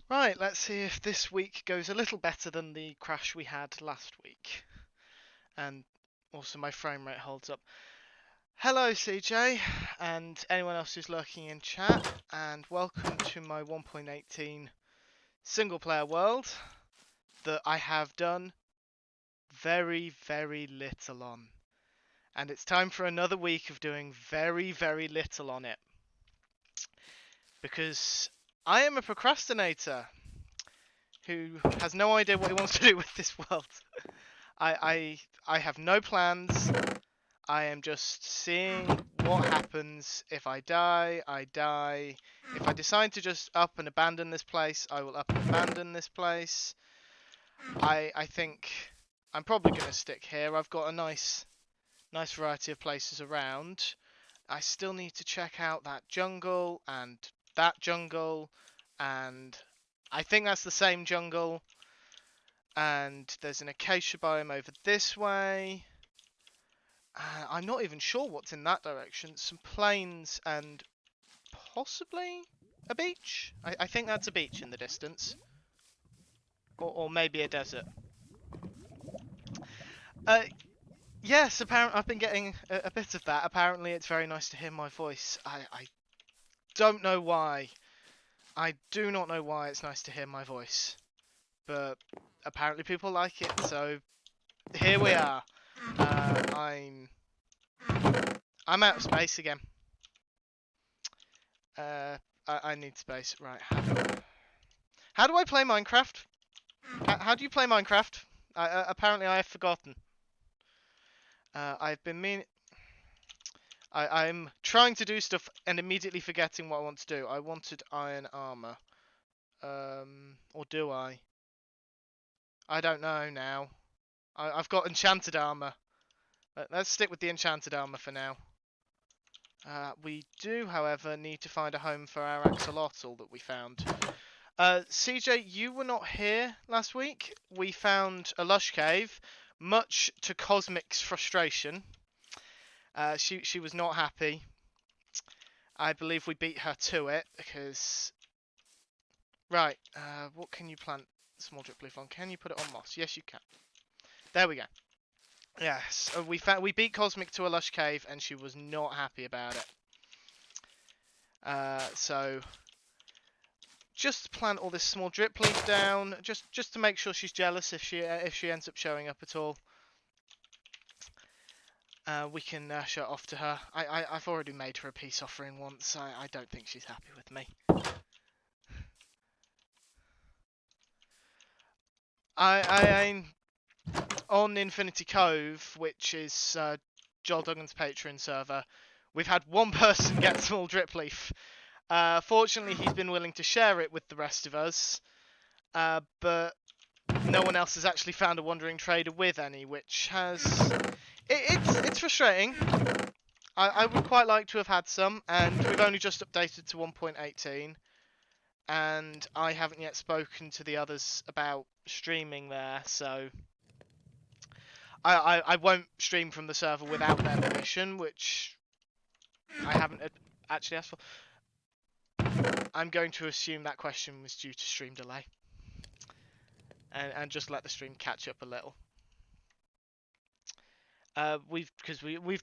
Right, let's see if this week goes a little better than the crash we had last week. And also my frame rate holds up. Hello CJ, and anyone else who's lurking in chat, and welcome to my 1.18 single player world that I have done very, very little on. And it's time for another week of doing very, very little on it. Because I am a procrastinator who has no idea what he wants to do with this world. I have no plans. I am just seeing what happens. If I die, I die. If I decide to just up and abandon this place, I will up and abandon this place. I think I'm probably going to stick here. I've got a nice variety of places around. I still need to check out that jungle, and I think that's the same jungle. And there's an acacia biome over this way. I'm not even sure what's in that direction. Some plains and possibly a beach? I think that's a beach in the distance. Or maybe a desert. Uh, yes, apparently I've been getting a bit of that. Apparently it's very nice to hear my voice. I don't know why. I do not know why it's nice to hear my voice. But apparently people like it, so here we are. I'm out of space again. I need space. Right, how do I play Minecraft? How do you play Minecraft? Apparently I have forgotten. I've been I'm trying to do stuff and immediately forgetting what I want to do. I wanted iron armor. Or do I? I don't know now. I've got enchanted armor. Let's stick with the enchanted armor for now. We do, however, need to find a home for our axolotl that we found. CJ, you were not here last week. We found a lush cave, much to Cosmic's frustration. She was not happy. I believe we beat her to it because... Right, what can you plant small drip leaf on? Can you put it on moss? Yes, you can. There we go. Yes, we beat Cosmic to a lush cave and she was not happy about it. So just plant all this small drip leaf down, just to make sure she's jealous if she ends up showing up at all. We can show it off to her. I've already made her a peace offering once. I don't think she's happy with me. I'm on Infinity Cove, which is Joel Duggan's Patreon server. We've had one person get small drip leaf. Fortunately, he's been willing to share it with the rest of us, but no one else has actually found a wandering trader with any, which has... It's frustrating. I would quite like to have had some, and we've only just updated to 1.18, and I haven't yet spoken to the others about streaming there, so I won't stream from the server without their permission, which I haven't actually asked for. I'm going to assume that question was due to stream delay, and just let the stream catch up a little. We've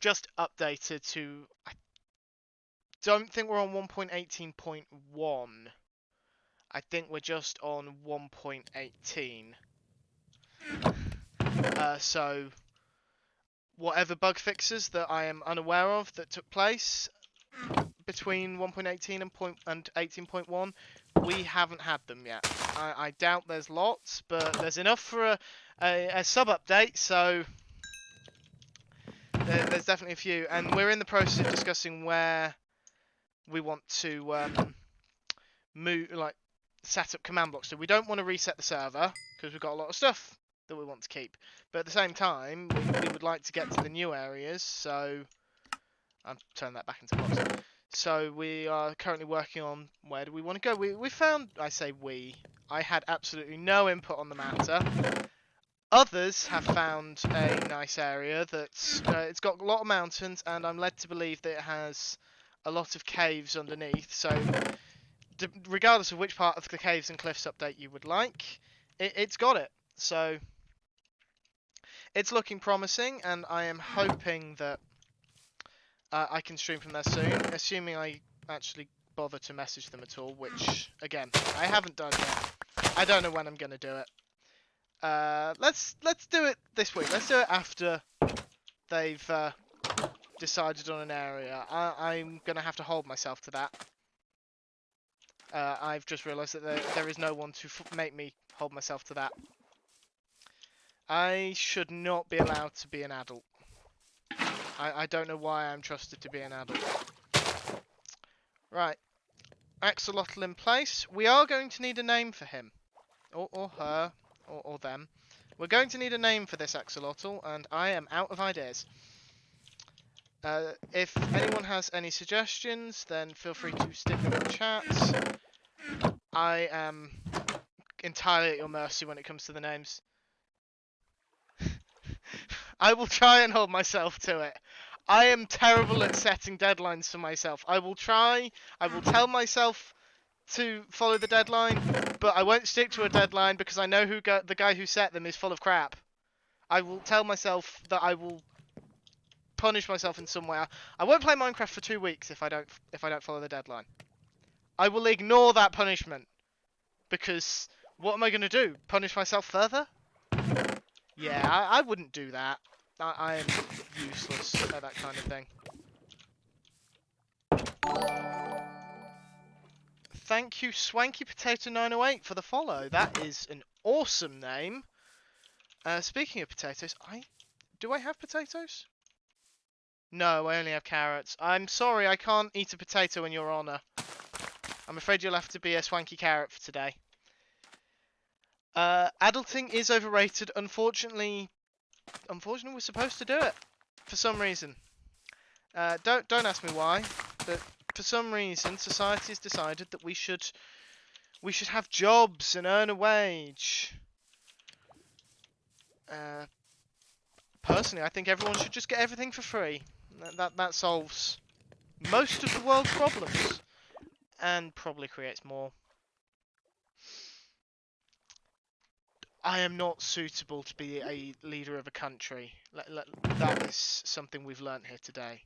just updated to... I don't think we're on 1.18.1. I think we're just on 1.18. So whatever bug fixes that I am unaware of that took place between 1.18 and 18.1, we haven't had them yet. I doubt there's lots, but there's enough for a sub-update, so there's definitely a few. And we're in the process of discussing where we want to move, set up command blocks. So we don't want to reset the server because we've got a lot of stuff that we want to keep, but at the same time we would like to get to the new areas, so I'll turn that back into blocks. So we are currently working on where do we want to go. We found, I had absolutely no input on the matter. Others have found a nice area that's it's got a lot of mountains, and I'm led to believe that it has a lot of caves underneath, so regardless of which part of the caves and cliffs update you would like, it's got it. So it's looking promising, and I am hoping that I can stream from there soon, assuming I actually bother to message them at all, which, again, I haven't done yet. I don't know when I'm going to do it. Let's do it this week. Let's do it after they've decided on an area. I'm going to have to hold myself to that. I've just realised that there is no one to make me hold myself to that. I should not be allowed to be an adult. I don't know why I'm trusted to be an adult. Right. Axolotl in place. We are going to need a name for him. Or her. Or them. We're going to need a name for this axolotl, and I am out of ideas. If anyone has any suggestions, then feel free to stick them in the chat. I am entirely at your mercy when it comes to the names. I will try and hold myself to it. I am terrible at setting deadlines for myself. I will try, I will tell myself to follow the deadline, but I won't stick to a deadline because I know the guy who set them is full of crap. I will tell myself that I will punish myself in some way. I won't play Minecraft for 2 weeks if I don't follow the deadline. I will ignore that punishment because what am I going to do? Punish myself further? Yeah, I wouldn't do that. I am useless at that kind of thing. Thank you, Swanky Potato 908, for the follow. That is an awesome name. Speaking of potatoes, do I have potatoes? No, I only have carrots. I'm sorry, I can't eat a potato in your honour. I'm afraid you'll have to be a swanky carrot for today. Adulting is overrated. Unfortunately, we're supposed to do it for some reason. Don't ask me why, but for some reason, society has decided that we should have jobs and earn a wage. Personally, I think everyone should just get everything for free. That solves most of the world's problems, and probably creates more. I am not suitable to be a leader of a country. That is something we've learnt here today.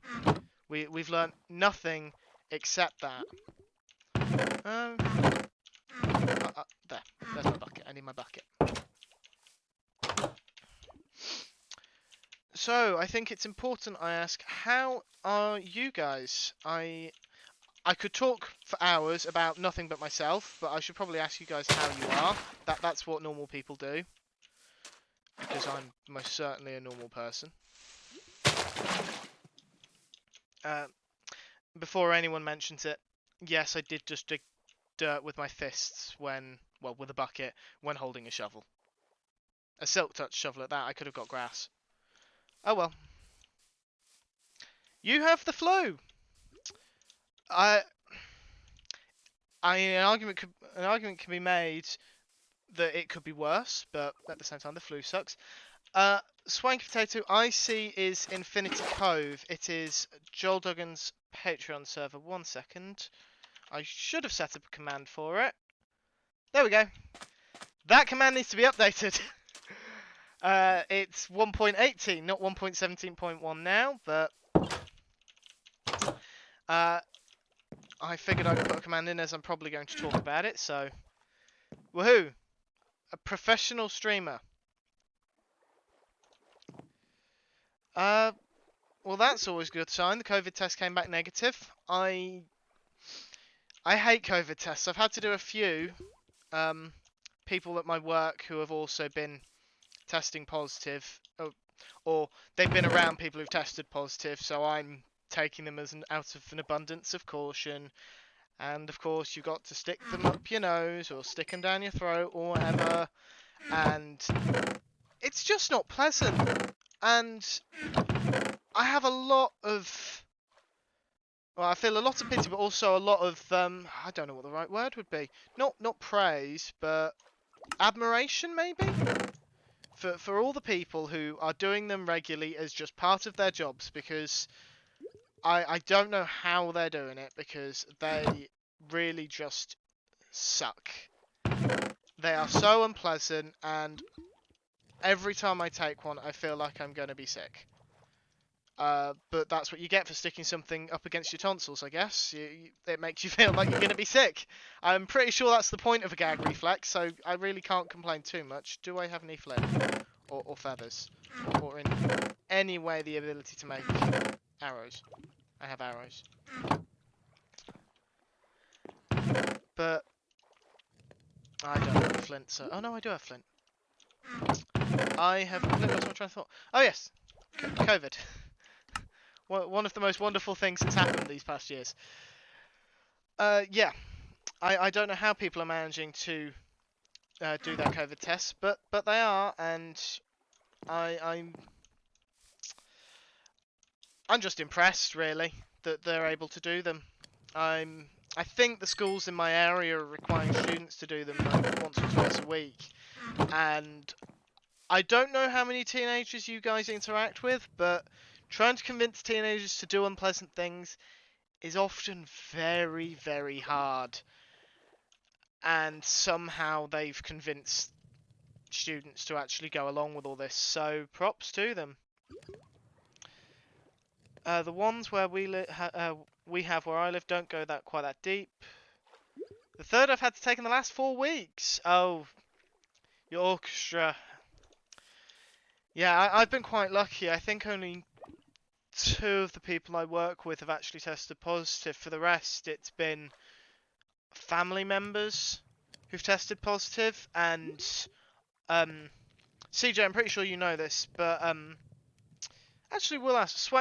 We've learnt nothing except that. There's my bucket. I need my bucket. So, I think it's important I ask, how are you guys? I could talk for hours about nothing but myself, but I should probably ask you guys how you are. That's what normal people do. Because I'm most certainly a normal person. Before anyone mentions it, yes, I did just dig dirt with my fists with a bucket, when holding a shovel. A silk touch shovel at that. I could have got grass. Oh well. You have the flu. An argument can be made that it could be worse, but at the same time, the flu sucks. Swanky Potato IC is Infinity Cove. It is Joel Duggan's Patreon server. 1 second. I should have set up a command for it. There we go. That command needs to be updated. It's 1.18, not 1.17.1 now, but I figured I'd put a command in as I'm probably going to talk about it, so woohoo! A professional streamer. Well, that's always a good sign. The COVID test came back negative. I hate COVID tests. I've had to do a few. People at my work who have also been testing positive, or they've been around people who've tested positive, so I'm taking them as out of an abundance of caution. And of course, you've got to stick them up your nose or stick them down your throat or whatever. And it's just not pleasant. And I have a lot of, well, I feel a lot of pity, but also a lot of, I don't know what the right word would be. Not praise, but admiration, maybe? For all the people who are doing them regularly as just part of their jobs, because I don't know how they're doing it, because they really just suck. They are so unpleasant, and every time I take one, I feel like I'm going to be sick. But that's what you get for sticking something up against your tonsils, I guess. It makes you feel like you're going to be sick. I'm pretty sure that's the point of a gag reflex, so I really can't complain too much. Do I have any flip? Or feathers? Or in any way the ability to make arrows? I have arrows. But I don't have flint, so... Oh no, I do have flint. I have completely lost my train of thought. Oh yes! COVID. One of the most wonderful things that's happened these past years. Yeah. I don't know how people are managing to do their COVID tests, but they are, and I'm just impressed, really, that they're able to do them. I think the schools in my area are requiring students to do them like once or twice a week, and I don't know how many teenagers you guys interact with, but trying to convince teenagers to do unpleasant things is often very, very hard. And somehow they've convinced students to actually go along with all this, so props to them. The ones where we have where I live don't go quite that deep. The third I've had to take in the last 4 weeks. Oh, Yorkshire. Yeah, I've been quite lucky. I think only 2 of the people I work with have actually tested positive. For the rest, it's been family members who've tested positive, and CJ, I'm pretty sure you know this, but actually we'll ask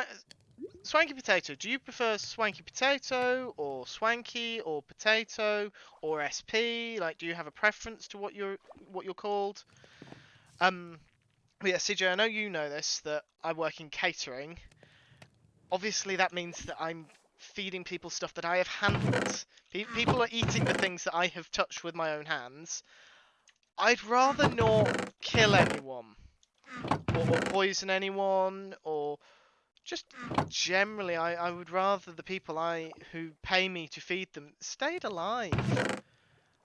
Swanky Potato. Do you prefer Swanky Potato or Swanky or Potato or SP? Like, do you have a preference to what you're called? But yeah, CJ, I know you know this, that I work in catering. Obviously, that means that I'm feeding people stuff that I have handled. People are eating the things that I have touched with my own hands. I'd rather not kill anyone, or poison anyone, or just generally, I would rather the people who pay me to feed them stayed alive,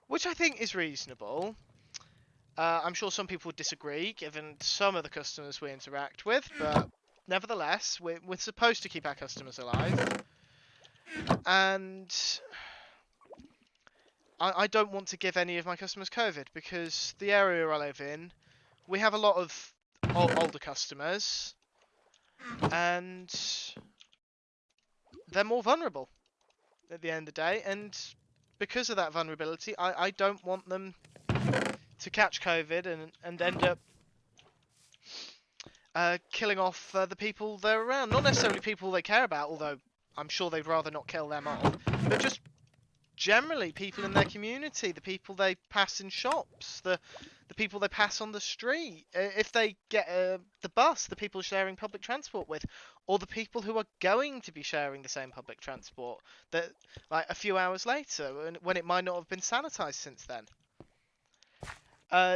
which I think is reasonable. I'm sure some people would disagree, given some of the customers we interact with, but nevertheless, we're supposed to keep our customers alive, and I don't want to give any of my customers COVID, because the area I live in, we have a lot of older customers, and they're more vulnerable at the end of the day, and because of that vulnerability, I don't want them to catch COVID and end up killing off the people they're around. Not necessarily people they care about, although I'm sure they'd rather not kill them off, but just generally people in their community, the people they pass in shops, the people they pass on the street, if they get the bus, the people sharing public transport with, or the people who are going to be sharing the same public transport that like a few hours later, when it might not have been sanitized since then.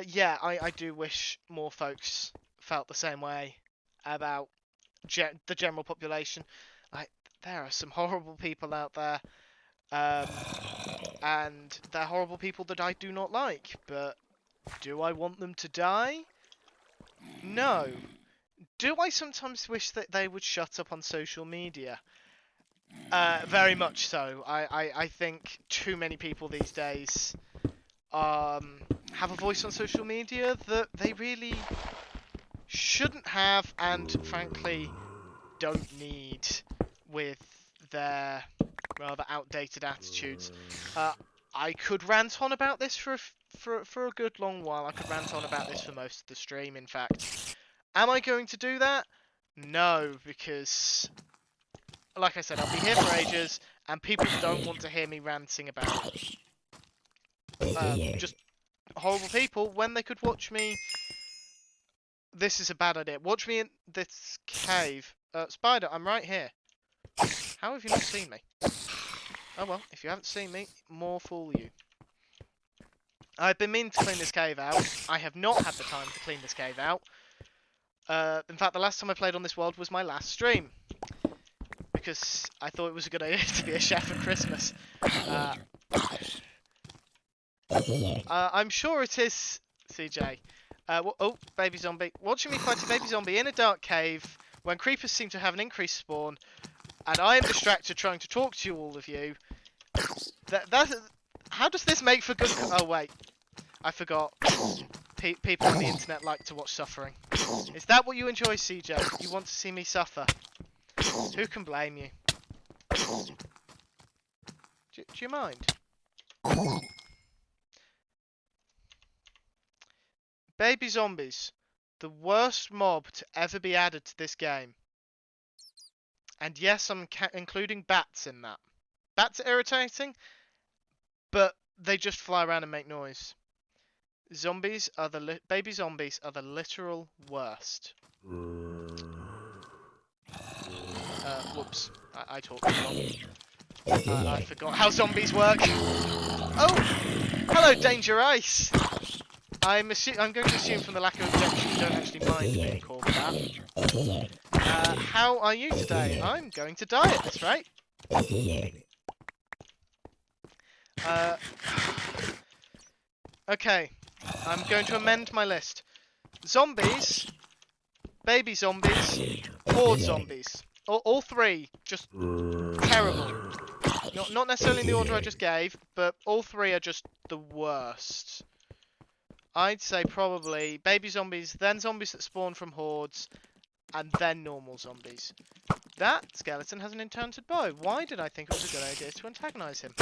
Yeah, I do wish more folks felt the same way about the general population. Like, there are some horrible people out there. And they're horrible people that I do not like, but do I want them to die? No. Do I sometimes wish that they would shut up on social media? Very much so. I think too many people these days have a voice on social media that they really shouldn't have, and frankly don't need, with their rather outdated attitudes. I could rant on about this for a good long while. I could rant on about this for most of the stream, in fact. Am I going to do that? No, because, like I said, I'll be here for ages, and people don't want to hear me ranting about just horrible people when they could watch me. This is a bad idea. Watch me in this cave. Spider, I'm right here. How have you not seen me? Oh well, if you haven't seen me, more fool you. I've been meaning to clean this cave out. I have not had the time to clean this cave out. In fact, the last time I played on this world was my last stream, because I thought it was a good idea to be a chef at Christmas. I'm sure it is, CJ. Oh, baby zombie. Watching me fight a baby zombie in a dark cave when creepers seem to have an increased spawn, and I am distracted trying to talk to you, all of you. How does this make for good? Oh wait, I forgot. People on the internet like to watch suffering. Is that what you enjoy, CJ? You want to see me suffer? Who can blame you? Do you mind? Baby zombies, the worst mob to ever be added to this game. And yes, I'm including bats in that. Bats are irritating, but they just fly around and make noise. Baby zombies are the literal worst. Whoops, I talked a lot. I forgot how zombies work. Oh, hello, Danger Ice. I'm going to assume from the lack of objection you don't actually mind being called that. How are you today? I'm going to die at this rate. Okay, I'm going to amend my list. Zombies, baby zombies, horde zombies. All three, just terrible. Not necessarily in the order I just gave, but all three are just the worst. I'd say probably baby zombies, then zombies that spawn from hordes, and then normal zombies. That skeleton has an enchanted bow. Why did I think it was a good idea to antagonize him?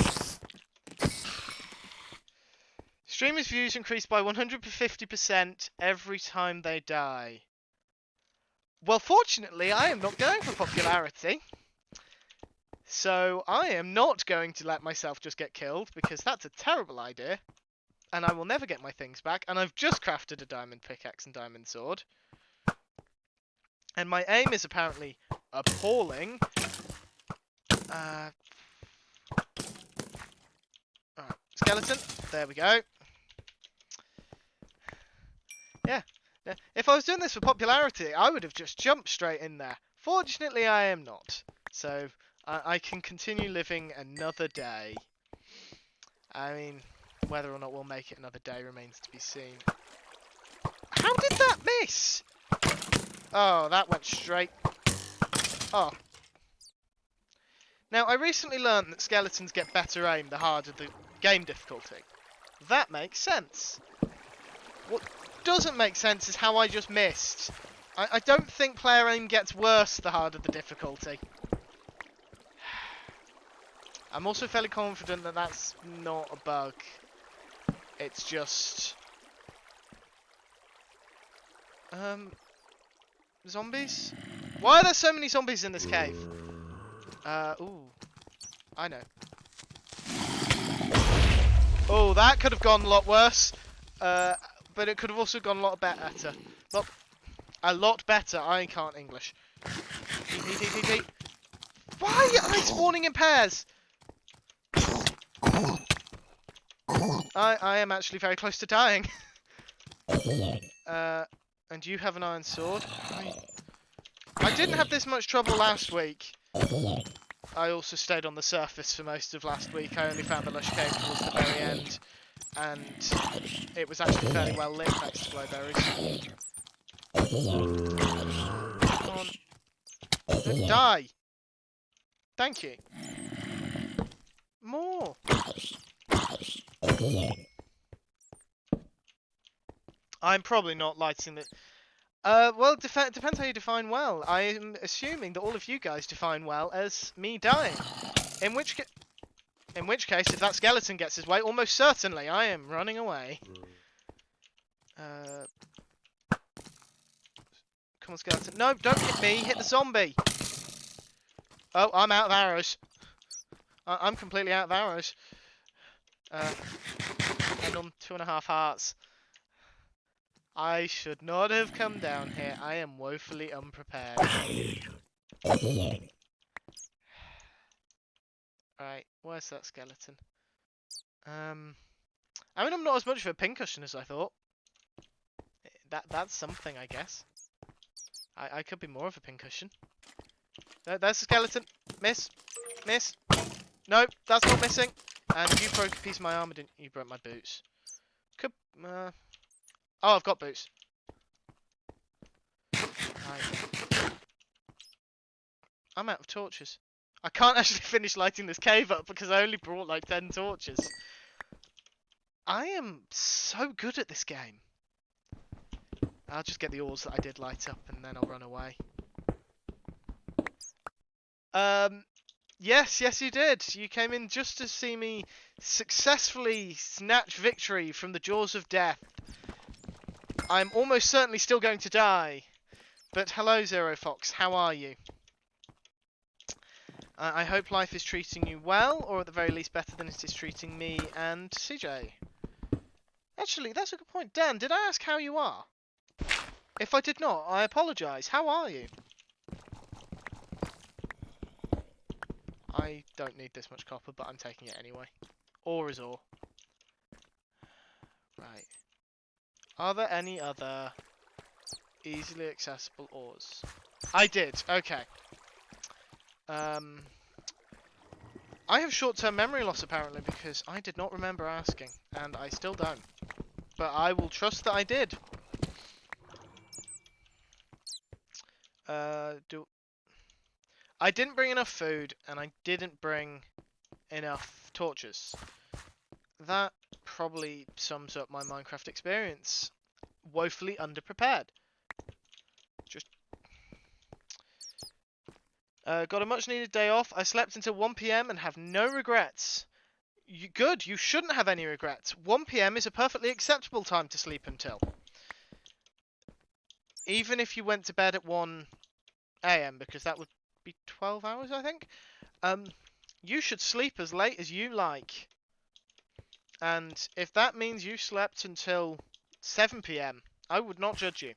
Streamers' views increase by 150% every time they die. Well, fortunately, I am not going for popularity. So, I am not going to let myself just get killed, because that's a terrible idea. And I will never get my things back. And I've just crafted a diamond pickaxe and diamond sword. And my aim is apparently appalling. Alright, skeleton. There we go. Yeah. If I was doing this for popularity, I would have just jumped straight in there. Fortunately, I am not. So, I can continue living another day. I mean, whether or not we'll make it another day remains to be seen. How did that miss? Oh, that went straight. Oh. Now, I recently learned that skeletons get better aim the harder the game difficulty. That makes sense. What doesn't make sense is how I just missed. I don't think player aim gets worse the harder the difficulty. I'm also fairly confident that that's not a bug. It's just... Zombies? Why are there so many zombies in this cave? Ooh. I know. Oh, that could have gone a lot worse. But it could have also gone a lot better. A lot better. I can't English. Why are they spawning in pairs? I am actually very close to dying. And you have an iron sword. I didn't have this much trouble last week. I also stayed on the surface for most of last week. I only found the lush cave towards the very end. And it was actually fairly well lit thanks to glowberries. Come on. Don't die! Thank you. More! I'm probably not lighting the... well, depends how you define well. I'm assuming that all of you guys define well as me dying. In which case, if that skeleton gets his way, almost certainly I am running away. Come on, skeleton. No, don't hit me. Hit the zombie. Oh, I'm out of arrows. I'm completely out of arrows. And on 2.5 hearts. I should not have come down here. I am woefully unprepared. Right, where's that skeleton? I mean, I'm not as much of a pincushion as I thought. That's something, I guess. I could be more of a pincushion. There's a skeleton. Miss. Miss. Nope, that's not missing. And you broke a piece of my armor, didn't you? You broke my boots. Oh, I've got boots. Right. I'm out of torches. I can't actually finish lighting this cave up because I only brought like 10 torches. I am so good at this game. I'll just get the ores that I did light up and then I'll run away. Yes, you did. You came in just to see me successfully snatch victory from the jaws of death. I'm almost certainly still going to die. But hello, Zero Fox. How are you? I hope life is treating you well, or at the very least better than it is treating me and CJ. Actually, that's a good point. Dan, did I ask how you are? If I did not, I apologise. How are you? I don't need this much copper, but I'm taking it anyway. Ore is ore. Right. Are there any other easily accessible ores? I did. Okay. I have short-term memory loss apparently because I did not remember asking, and I still don't. But I will trust that I did. I didn't bring enough food, and I didn't bring enough torches. That probably sums up my Minecraft experience. Woefully underprepared. Just got a much-needed day off. I slept until 1 PM and have no regrets. Good, you shouldn't have any regrets. 1 PM is a perfectly acceptable time to sleep until. Even if you went to bed at 1 AM, because that would be 12 hours, I think. You should sleep as late as you like. And if that means you slept until 7 PM, I would not judge you.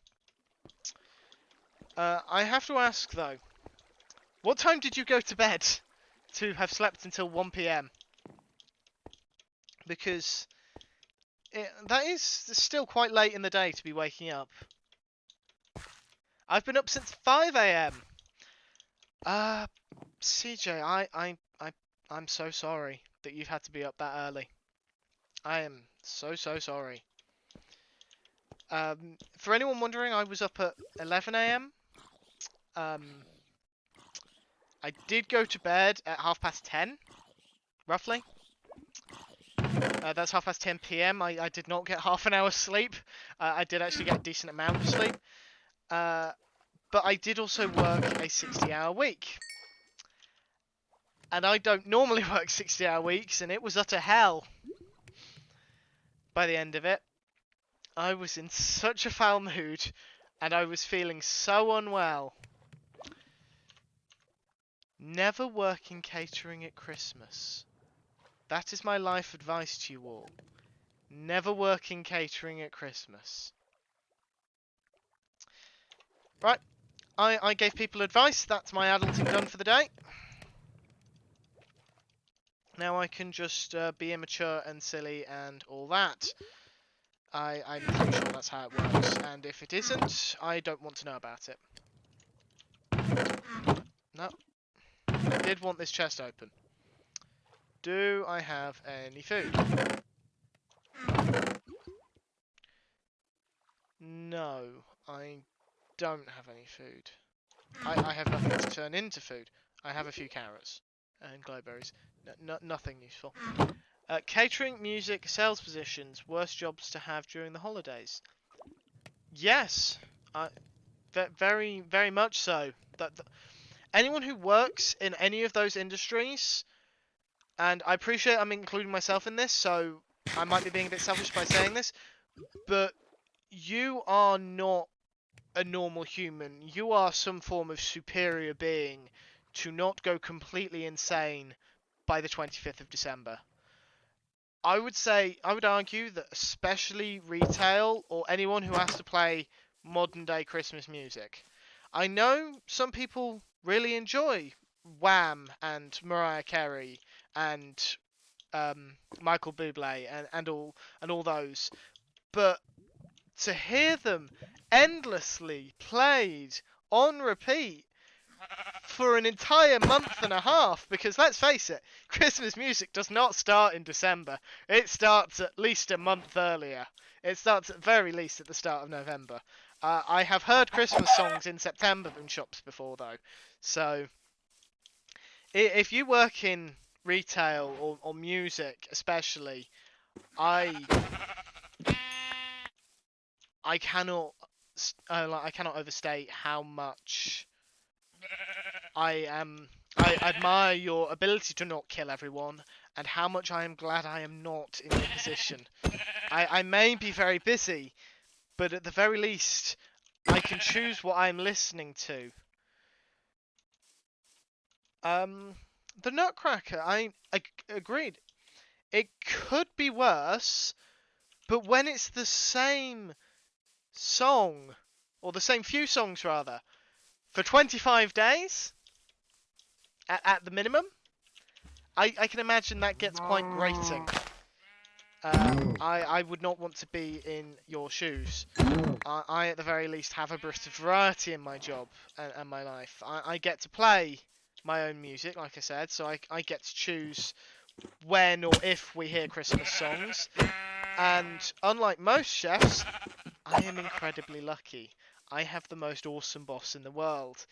I have to ask, though, what time did you go to bed to have slept until 1 PM? Because that is still quite late in the day to be waking up. I've been up since 5 AM. CJ, I'm so sorry that you've had to be up that early. I am so sorry. For anyone wondering, I was up at 11 AM. I did go to bed at 10:30, roughly. That's 10:30 PM. I did not get half an hour's sleep. I did actually get a decent amount of sleep. But I did also work a 60-hour week. And I don't normally work 60-hour weeks, and it was utter hell. By the end of it, I was in such a foul mood, and I was feeling so unwell. Never work in catering at Christmas. That is my life advice to you all. Never work in catering at Christmas. Right, I gave people advice. That's my adulting done for the day. Now I can just be immature and silly and all that. I'm pretty sure that's how it works. And if it isn't, I don't want to know about it. No. I did want this chest open. Do I have any food? No, I don't have any food. I have nothing to turn into food. I have a few carrots and glowberries. Nothing useful. Catering, music, sales positions, worst jobs to have during the holidays. Yes, very much so. Anyone who works in any of those industries, and I appreciate I'm including myself in this, so I might be being a bit selfish by saying this, but you are not a normal human. You are some form of superior being to not go completely insane by the 25th of December. I would argue that especially retail or anyone who has to play modern day Christmas music. I know some people really enjoy Wham and Mariah Carey and Michael Bublé and all those, but to hear them endlessly played on repeat for an entire month and a half, because let's face it, Christmas music does not start in December. It starts at least a month earlier. It starts at very least at the start of November. I have heard Christmas songs in September in shops before, though. So, if you work in retail or music, especially, I I cannot I cannot overstate how much I admire your ability to not kill everyone, and how much I am glad I am not in your position. I may be very busy, but at the very least, I can choose what I'm listening to. The Nutcracker, I agreed. It could be worse, but when it's the same song, or the same few songs rather, for 25 days, at the minimum, I can imagine that gets quite grating. I would not want to be in your shoes. I at the very least have a burst of variety in my job and my life. I get to play my own music, like I said, so I get to choose when or if we hear Christmas songs. And unlike most chefs, I am incredibly lucky. I have the most awesome boss in the world.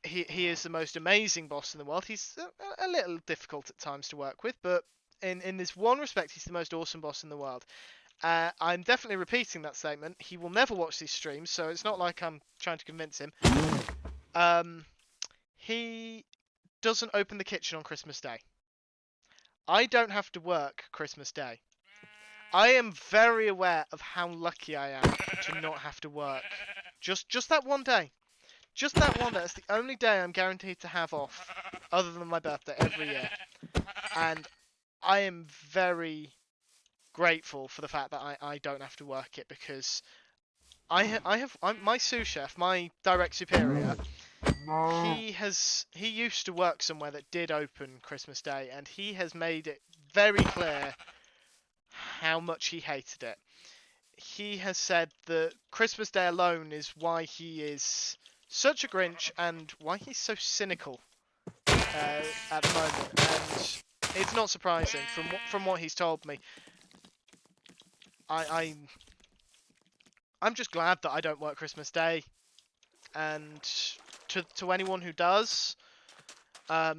He is the most amazing boss in the world. He's a little difficult at times to work with, but in this one respect, he's the most awesome boss in the world. I'm definitely repeating that statement. He will never watch these streams, so it's not like I'm trying to convince him. He doesn't open the kitchen on Christmas Day. I don't have to work Christmas Day. I am very aware of how lucky I am to not have to work. Just that one day. Just that one day. It's the only day I'm guaranteed to have off, other than my birthday, every year. And I am very grateful for the fact that I don't have to work it, because I'm my sous chef, my direct superior. He used to work somewhere that did open Christmas Day, and he has made it very clear how much he hated it. He has said that Christmas Day alone is why he is such a Grinch and why he's so cynical at the moment. And it's not surprising from what he's told me. I'm just glad that I don't work Christmas Day, and to anyone who does, a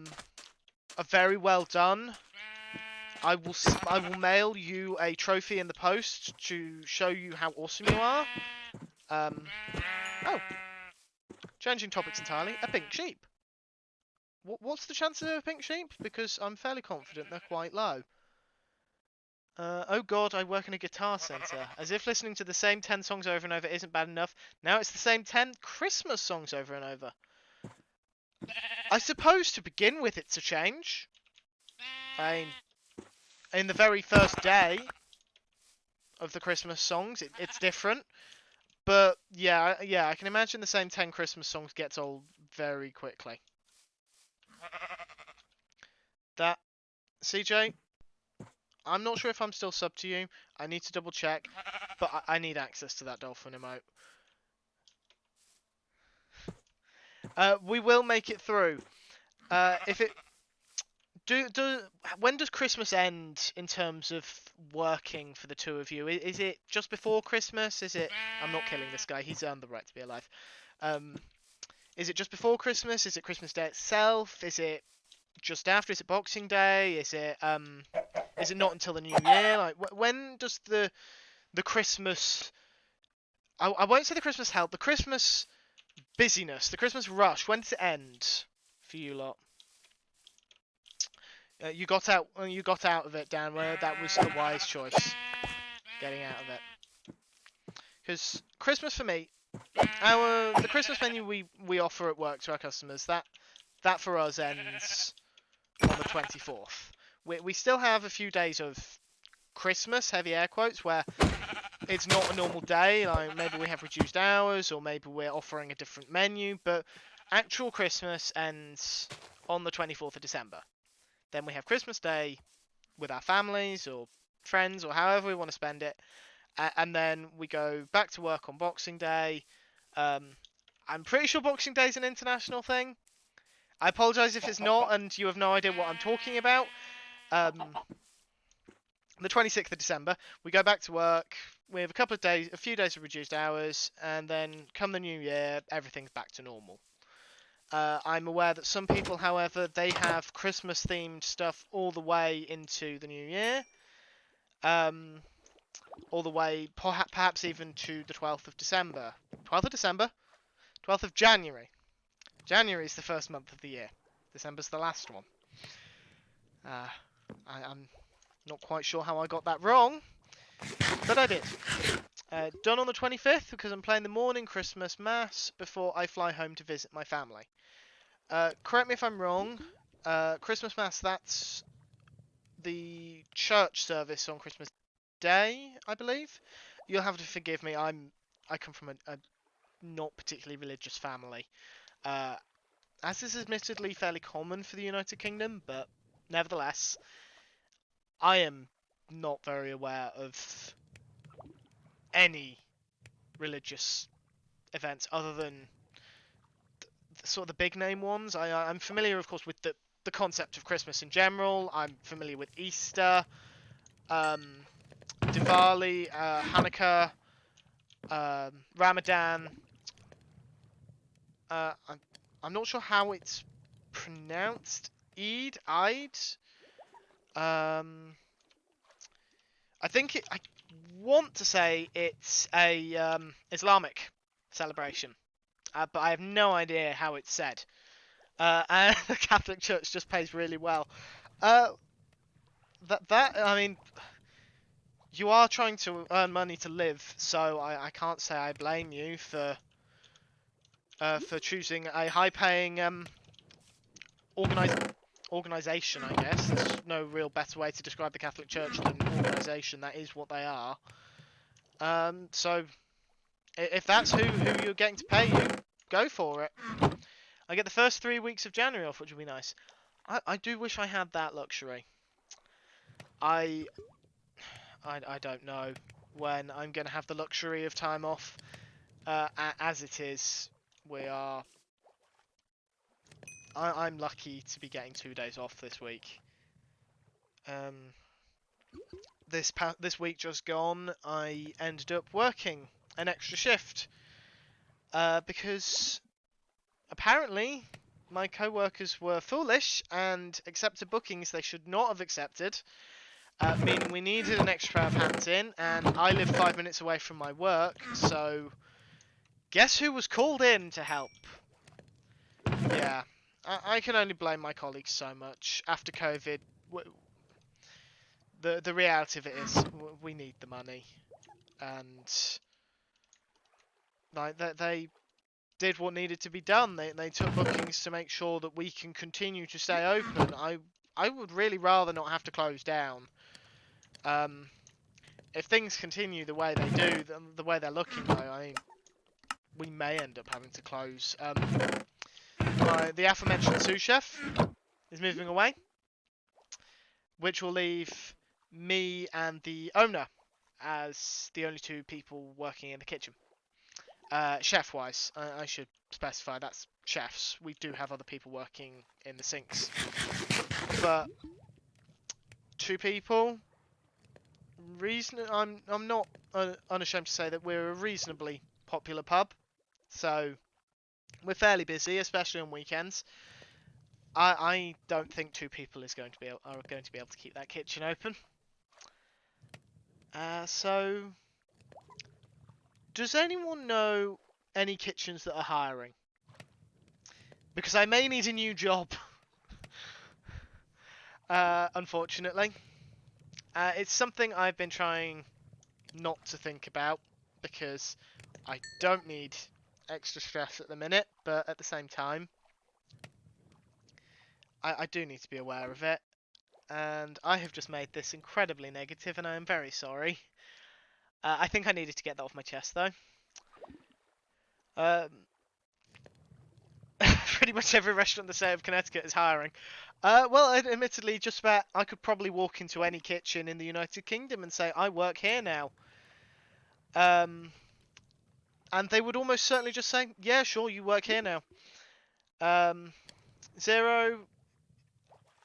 very well done. I will mail you a trophy in the post to show you how awesome you are. Oh, changing topics entirely. A pink sheep. What's the chance of a pink sheep? Because I'm fairly confident they're quite low. Oh god, I work in a guitar centre. As if listening to the same 10 songs over and over isn't bad enough, now it's the same 10 Christmas songs over and over. I suppose to begin with it's a change. In the very first day of the Christmas songs, it's different. But yeah, I can imagine the same 10 Christmas songs gets old very quickly. That, CJ, I'm not sure if I'm still subbed to you. I need to double check, but I need access to that dolphin emote. We will make it through. If it when does Christmas end in terms of working for the two of you? Is it just before Christmas? Is it? I'm not killing this guy. He's earned the right to be alive. Is it just before Christmas? Is it Christmas Day itself? Is it just after? Is it Boxing Day? Is it not until the New Year? Like when does the Christmas? I won't say the Christmas help. The Christmas busyness, the Christmas rush. When does it end for you lot? You got out of it, Dan. Where that was a wise choice, getting out of it. Because Christmas for me, the Christmas menu we offer at work to our customers, that for us ends on the 24th. We still have a few days of Christmas, heavy air quotes, where it's not a normal day. Like maybe we have reduced hours, or maybe we're offering a different menu. But actual Christmas ends on the 24th of December. Then we have Christmas Day with our families or friends or however we want to spend it. And then we go back to work on Boxing Day. I'm pretty sure Boxing Day is an international thing. I apologise if it's not and you have no idea what I'm talking about. The 26th of December, we go back to work. We have a few days of reduced hours, and then come the new year, everything's back to normal. I'm aware that some people, however, they have Christmas-themed stuff all the way into the new year. All the way, perhaps even to the 12th of December. 12th of December? 12th of January. January is the first month of the year. December's the last one. I'm not quite sure how I got that wrong, but I did. Done on the 25th because I'm playing the morning Christmas Mass before I fly home to visit my family. Correct me if I'm wrong. Christmas Mass, that's the church service on Christmas Day, I believe. You'll have to forgive me. I come from a not particularly religious family. As is admittedly fairly common for the United Kingdom, but nevertheless, I am not very aware of any religious events other than sort of the big name ones. I'm familiar, of course, with the concept of Christmas in general. I'm familiar with Easter, Diwali, Hanukkah, Ramadan. I'm not sure how it's pronounced. Eid. I want to say it's a Islamic celebration, but I have no idea how it's said. And the Catholic Church just pays really well. I mean, you are trying to earn money to live, so I can't say I blame you for choosing a high-paying organisation. I guess there's no real better way to describe the Catholic Church than organisation. That is what they are. So if that's who you're getting to pay you, go for it. I get the first 3 weeks of January off, which would be nice. I do wish I had that luxury. I don't know when I'm going to have the luxury of time off. As it is, I'm lucky to be getting 2 days off this week. This week just gone, I ended up working an extra shift because apparently my co-workers were foolish and accepted bookings they should not have accepted, meaning we needed an extra pair of hands in, and I live 5 minutes away from my work, so guess who was called in to help? Yeah, I can only blame my colleagues so much. After COVID, the reality of it is we need the money, and like they did what needed to be done. They took bookings to make sure that we can continue to stay open. I would really rather not have to close down. If things continue the way they do, the way they're looking though, I mean, we may end up having to close. The aforementioned sous chef is moving away, which will leave me and the owner as the only two people working in the kitchen. Chef-wise, I should specify that's chefs. We do have other people working in the sinks, but 2 people. I'm not unashamed to say that we're a reasonably popular pub, so we're fairly busy, especially on weekends. I don't think 2 people are going to be able to keep that kitchen open. So, does anyone know any kitchens that are hiring? Because I may need a new job. Unfortunately. It's something I've been trying not to think about, because I don't need extra stress at the minute, but at the same time, I do need to be aware of it. And I have just made this incredibly negative, and I am very sorry. I think I needed to get that off my chest, though. Pretty much every restaurant in the state of Connecticut is hiring. Well, admittedly, just about I could probably walk into any kitchen in the United Kingdom and say, I work here now. and they would almost certainly just say, yeah, sure, you work here now. Zero,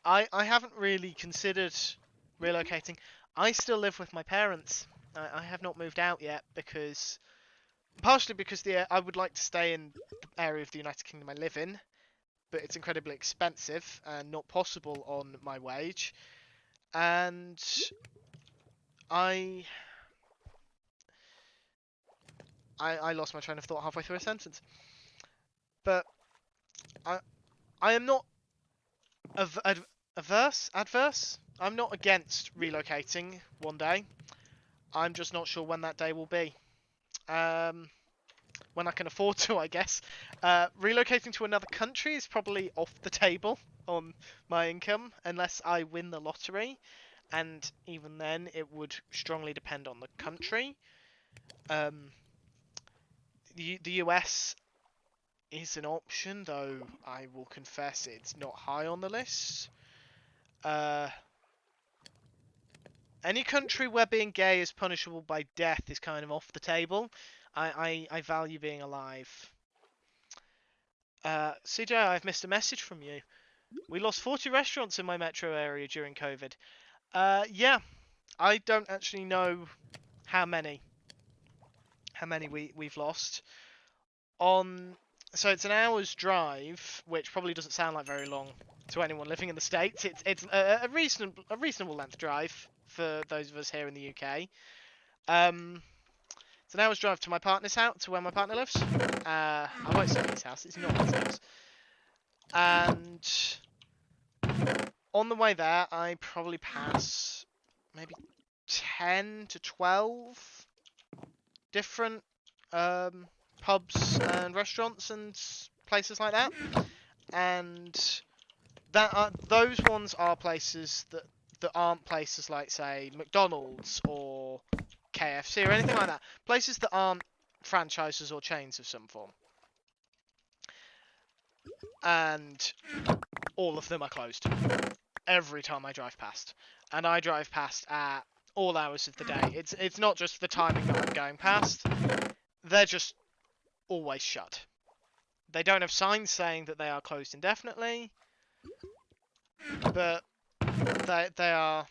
I haven't really considered relocating. I still live with my parents. I have not moved out yet because, partially because I would like to stay in the area of the United Kingdom I live in, but it's incredibly expensive and not possible on my wage. And I lost my train of thought halfway through a sentence. But I am not adverse. I'm not against relocating one day. I'm just not sure when that day will be. When I can afford to, I guess. Relocating to another country is probably off the table on my income, unless I win the lottery. And even then, it would strongly depend on the country. The US is an option, though I will confess it's not high on the list. Any country where being gay is punishable by death is kind of off the table. I value being alive. CJ, I've missed a message from you. We lost 40 restaurants in my metro area during COVID. Yeah, I don't actually know how many we've lost. So it's an hour's drive, which probably doesn't sound like very long to anyone living in the States. It's a reasonable length drive for those of us here in the UK. It's an hour's drive to my partner's house, to where my partner lives. I won't say his house, it's not his house. And on the way there, I probably pass maybe 10 to 12 different pubs and restaurants and places like that. And those ones are places that aren't places like, say, McDonald's or KFC or anything like that. Places that aren't franchises or chains of some form. And all of them are closed every time I drive past. And I drive past at all hours of the day. It's not just the timing that I'm going past. They're just always shut. They don't have signs saying that they are closed indefinitely, but they are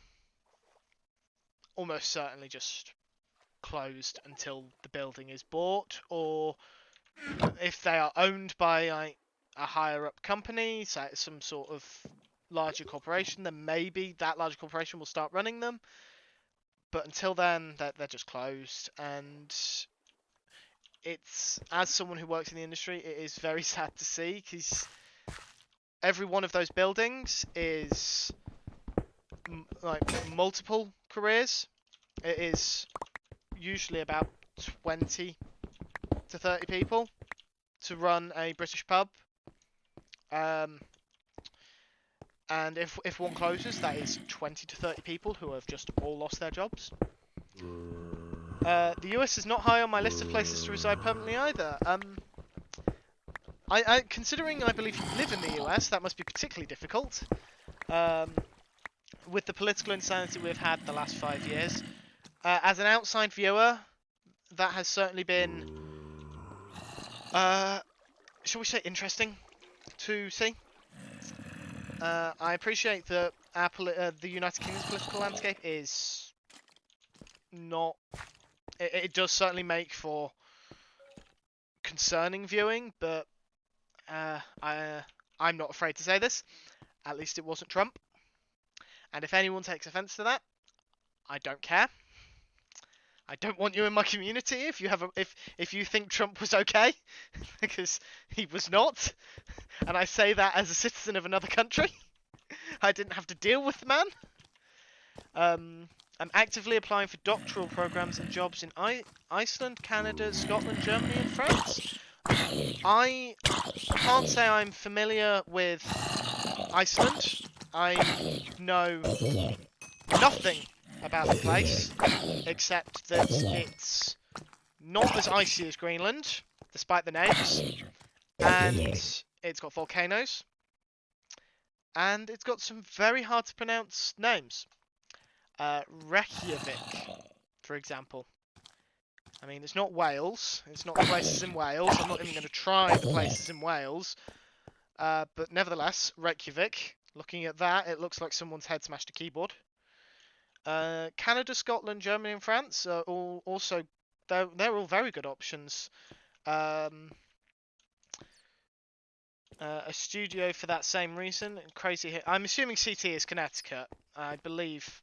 almost certainly just closed until the building is bought, or if they are owned by a higher up company, so some sort of larger corporation, then maybe that larger corporation will start running them. But until then, they're just closed. And it's, as someone who works in the industry, it is very sad to see, because every one of those buildings is like multiple careers. It is usually about 20 to 30 people to run a British pub. And if one closes, that is 20 to 30 people who have just all lost their jobs. The US is not high on my list of places to reside permanently either. Considering I believe you live in the US, that must be particularly difficult. With the political insanity we've had the last 5 years. As an outside viewer, that has certainly been, shall we say, interesting to see. I appreciate that the United Kingdom's political landscape is not... It does certainly make for concerning viewing, but I'm not afraid to say this. At least it wasn't Trump. And if anyone takes offence to that, I don't care. I don't want you in my community if you think Trump was okay, because he was not. And I say that as a citizen of another country. I didn't have to deal with the man. I'm actively applying for doctoral programs and jobs in Iceland, Canada, Scotland, Germany, and France. I can't say I'm familiar with Iceland. I know nothing about the place, except that it's not as icy as Greenland, despite the names, and it's got volcanoes, and it's got some very hard to pronounce names. Reykjavik, for example. I mean, it's not Wales. It's not the places in Wales. I'm not even going to try the places in Wales. But nevertheless, Reykjavik. Looking at that, it looks like someone's head smashed a keyboard. Canada, Scotland, Germany, and France are all also they're all very good options. A studio for that same reason. Crazy hit. I'm assuming CT is Connecticut. I believe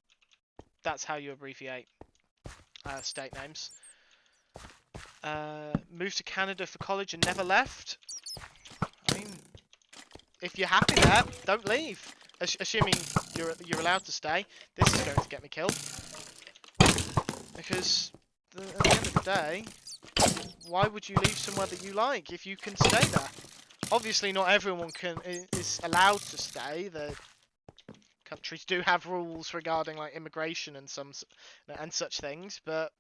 that's how you abbreviate state names. Moved to Canada for college and never left. I mean, if you're happy there, don't leave. Assuming you're allowed to stay. This is going to get me killed. Because at the end of the day, why would you leave somewhere that you like if you can stay there? Obviously, not everyone is allowed to stay. The countries do have rules regarding like immigration and such things, but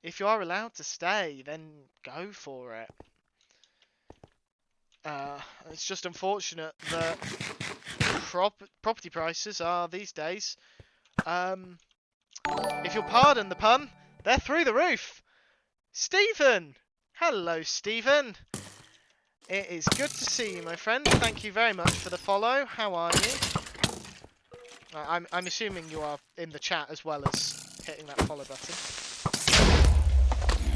if you are allowed to stay, then go for it. It's just unfortunate that property prices are these days, if you'll pardon the pun, they're through the roof. Stephen! Hello, Stephen. It is good to see you, my friend. Thank you very much for the follow. How are you? I'm assuming you are in the chat as well as hitting that follow button.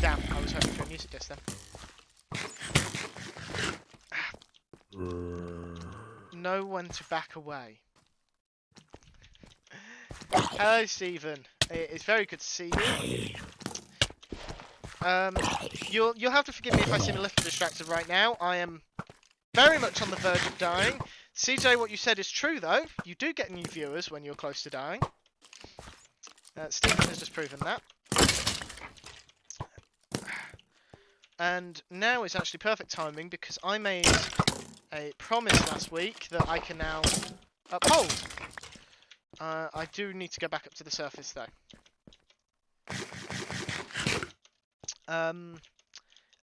Damn, I was hoping for a music disc then. Know when to back away. Hello, Stephen. It's very good to see you. You'll have to forgive me if I seem a little distracted right now. I am very much on the verge of dying. CJ, what you said is true, though. You do get new viewers when you're close to dying. Stephen has just proven that. And now is actually perfect timing because I made a promise last week that I can now uphold. I do need to go back up to the surface, though.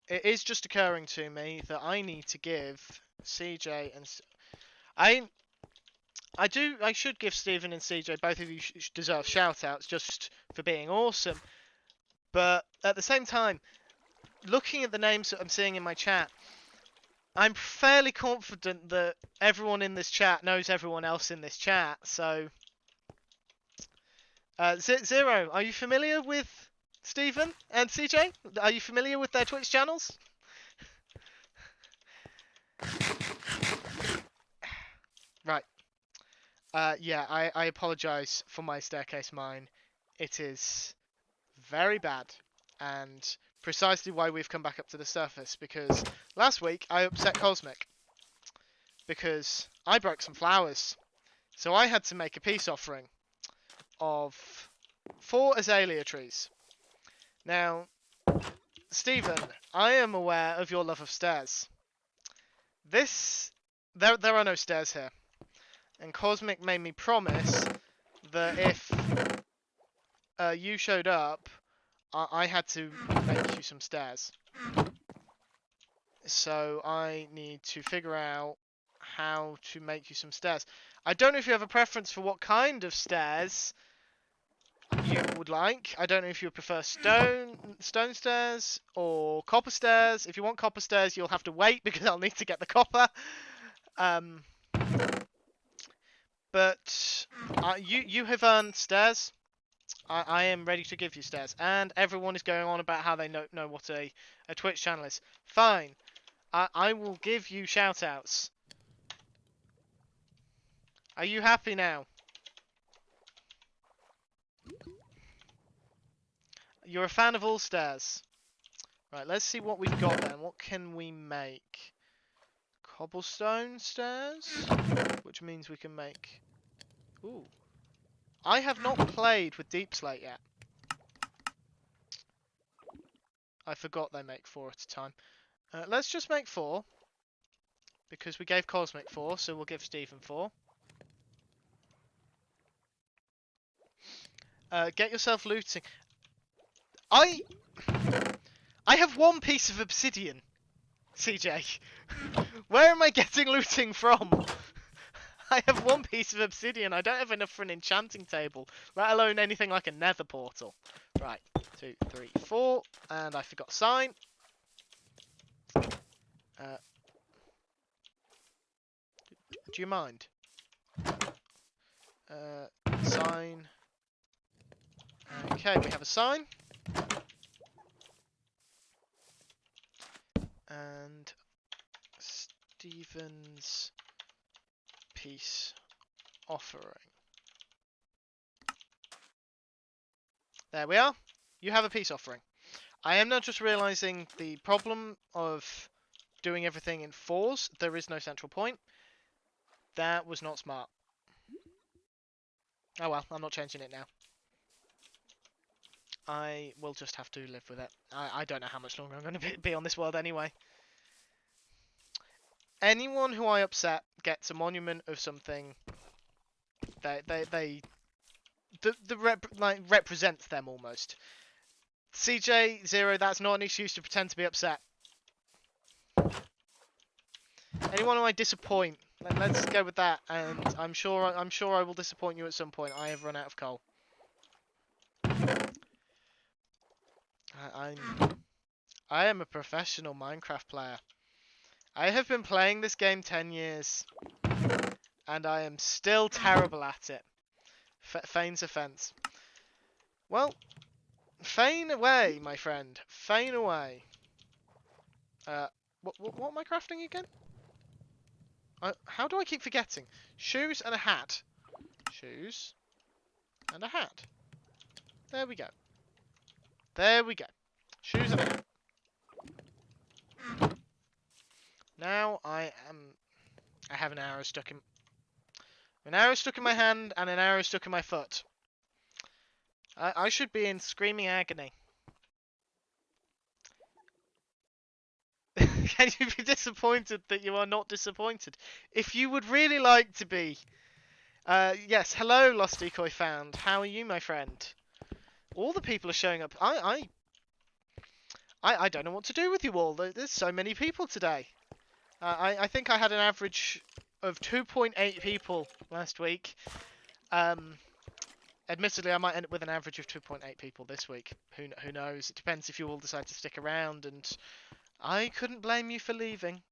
It is just occurring to me that I need to give CJ and I should give Stephen and CJ, both of you deserve shout-outs just for being awesome. But at the same time, looking at the names that I'm seeing in my chat, I'm fairly confident that everyone in this chat knows everyone else in this chat. So, Zero, are you familiar with Stephen and CJ? Are you familiar with their Twitch channels? Right. Yeah, I apologise for my staircase mine. It is very bad, and precisely why we've come back up to the surface, because last week I upset Cosmic because I broke some flowers. So I had to make a peace offering of 4 azalea trees. Now, Stephen, I am aware of your love of stairs. There are no stairs here. And Cosmic made me promise that if you showed up, I had to make you some stairs. So I need to figure out how to make you some stairs. I don't know if you have a preference for what kind of stairs you would like. I don't know if you prefer stone stairs or copper stairs. If you want copper stairs, you'll have to wait because I'll need to get the copper. But you have earned stairs. I am ready to give you stairs, and everyone is going on about how they know what a Twitch channel is. Fine, I will give you shoutouts. Are you happy now? You're a fan of all stairs. Right, let's see what we've got then. What can we make? Cobblestone stairs? Which means we can make... Ooh. I have not played with Deep Slate yet. I forgot they make 4 at a time. Let's just make 4. Because we gave Cosmic 4, so we'll give Stephen 4. Get yourself looting. I have 1 piece of obsidian, CJ. Where am I getting looting from? I have 1 piece of obsidian. I don't have enough for an enchanting table, let alone anything like a nether portal. Right. 2, 3, 4, and I forgot sign. Do you mind? Sign. Okay, we have a sign. And Stephen's peace offering. There we are. You have a peace offering. I am now just realizing the problem of doing everything in 4s. There is no central point. That was not smart. Oh well, I'm not changing it now. I will just have to live with it. I don't know how much longer I'm going to be on this world anyway. Anyone who I upset gets a monument of something. Represents them almost. CJ0, that's not an excuse to pretend to be upset. Anyone who I disappoint, let's go with that. And I'm sure I will disappoint you at some point. I have run out of coal. I am a professional Minecraft player. I have been playing this game 10 years, and I am still terrible at it. Feigns offense. Well, feign away, my friend. Feign away. What am I crafting again? How do I keep forgetting? Shoes and a hat. Shoes and a hat. There we go. There we go. Shoes and a hat. Now I have an arrow stuck in my hand and an arrow stuck in my foot. I should be in screaming agony. Can you be disappointed that you are not disappointed? If you would really like to be. Yes, hello, Lost Decoy Found. How are you, my friend? All the people are showing up. I don't know what to do with you all. There's so many people today. I think I had an average of 2.8 people last week. Admittedly, I might end up with an average of 2.8 people this week. Who knows? It depends if you all decide to stick around, and I couldn't blame you for leaving.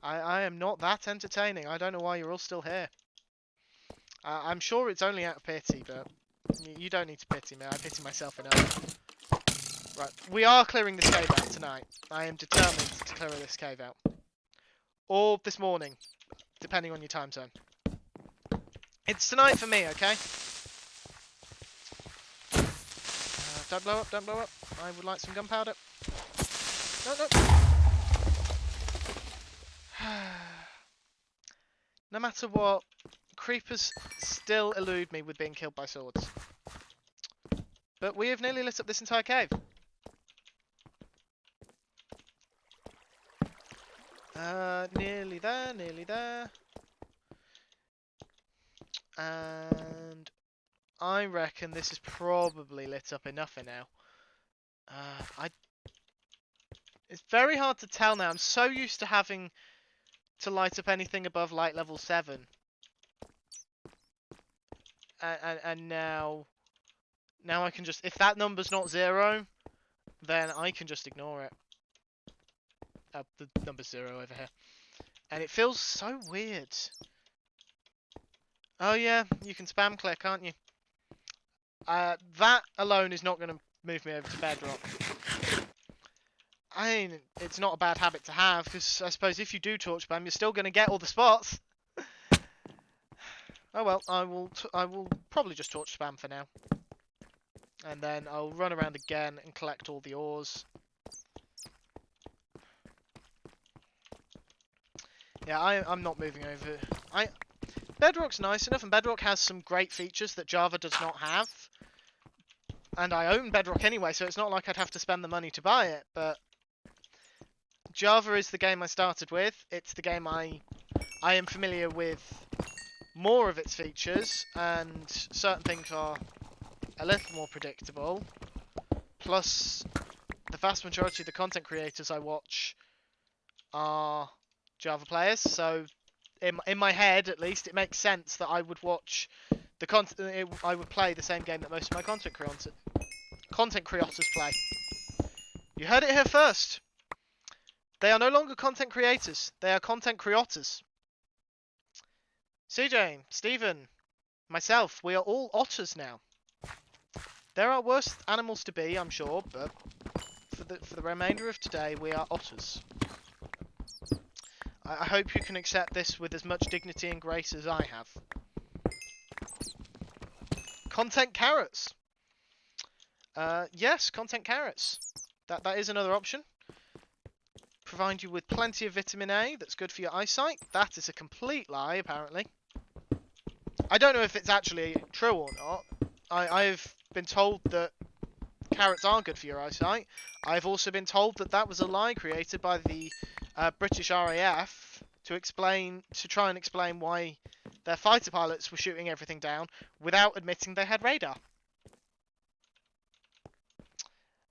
I am not that entertaining. I don't know why you're all still here. I'm sure it's only out of pity, but you don't need to pity me. I pity myself enough. Right, we are clearing this cave out tonight. I am determined to clear this cave out. Or this morning, depending on your time zone. It's tonight for me, okay? Don't blow up, don't blow up. I would like some gunpowder. No. No matter what, creepers still elude me with being killed by swords. But we have nearly lit up this entire cave. Nearly there, nearly there. And I reckon this is probably lit up enough for now. It's very hard to tell now. I'm so used to having to light up anything above light level 7. And now I can just, if that number's not 0, then I can just ignore it. The number's 0 over here. And it feels so weird. Oh yeah, you can spam click, can't you? That alone is not going to move me over to bedrock. I mean, it's not a bad habit to have, because I suppose if you do torch spam, you're still going to get all the spots. Oh well, I will probably just torch spam for now. And then I'll run around again and collect all the ores. Yeah, I'm not moving over. Bedrock's nice enough, and Bedrock has some great features that Java does not have. And I own Bedrock anyway, so it's not like I'd have to spend the money to buy it, but Java is the game I started with. It's the game I am familiar with more of its features, and certain things are a little more predictable. Plus, the vast majority of the content creators I watch are Java players, so in my head, at least, it makes sense that I would watch the content. I would play the same game that most of my content content creators play. You heard it here first. They are no longer content creators. They are content creators. CJ, Stephen, myself, we are all otters now. There are worse animals to be, I'm sure, but for the remainder of today, we are otters. I hope you can accept this with as much dignity and grace as I have. Content carrots. Yes, content carrots. That is another option. Provide you with plenty of vitamin A that's good for your eyesight. That is a complete lie, apparently. I don't know if it's actually true or not. I've been told that carrots are good for your eyesight. I've also been told that that was a lie created by the British RAF to try and explain why their fighter pilots were shooting everything down without admitting they had radar.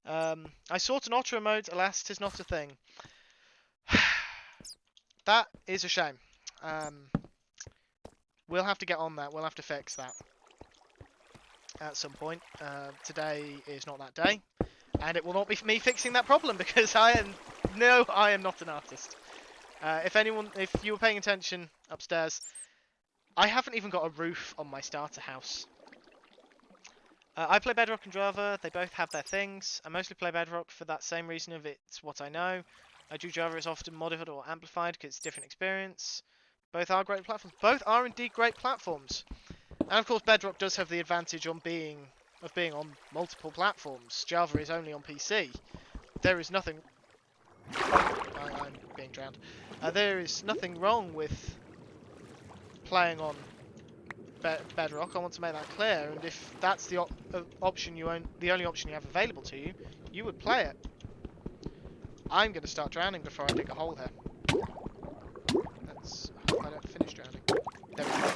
I sought an otter mode, alas, 'tis not a thing. That is a shame. We'll have to get on that. We'll have to fix that at some point. Today is not that day, and it will not be me fixing that problem because I am not an artist. If you were paying attention upstairs, I haven't even got a roof on my starter house. I play Bedrock and Java. They both have their things. I mostly play Bedrock for that same reason of it's what I know. I do Java as often modified or amplified because it's a different experience. Both are great platforms. Both are indeed great platforms. And of course Bedrock does have the advantage of being on multiple platforms. Java is only on PC. There is nothing... I'm being drowned. There is nothing wrong with playing on Bedrock. I want to make that clear. And if that's the option the only option you have available to you, you would play it. I'm going to start drowning before I dig a hole here. I hope I don't finish drowning. There we go.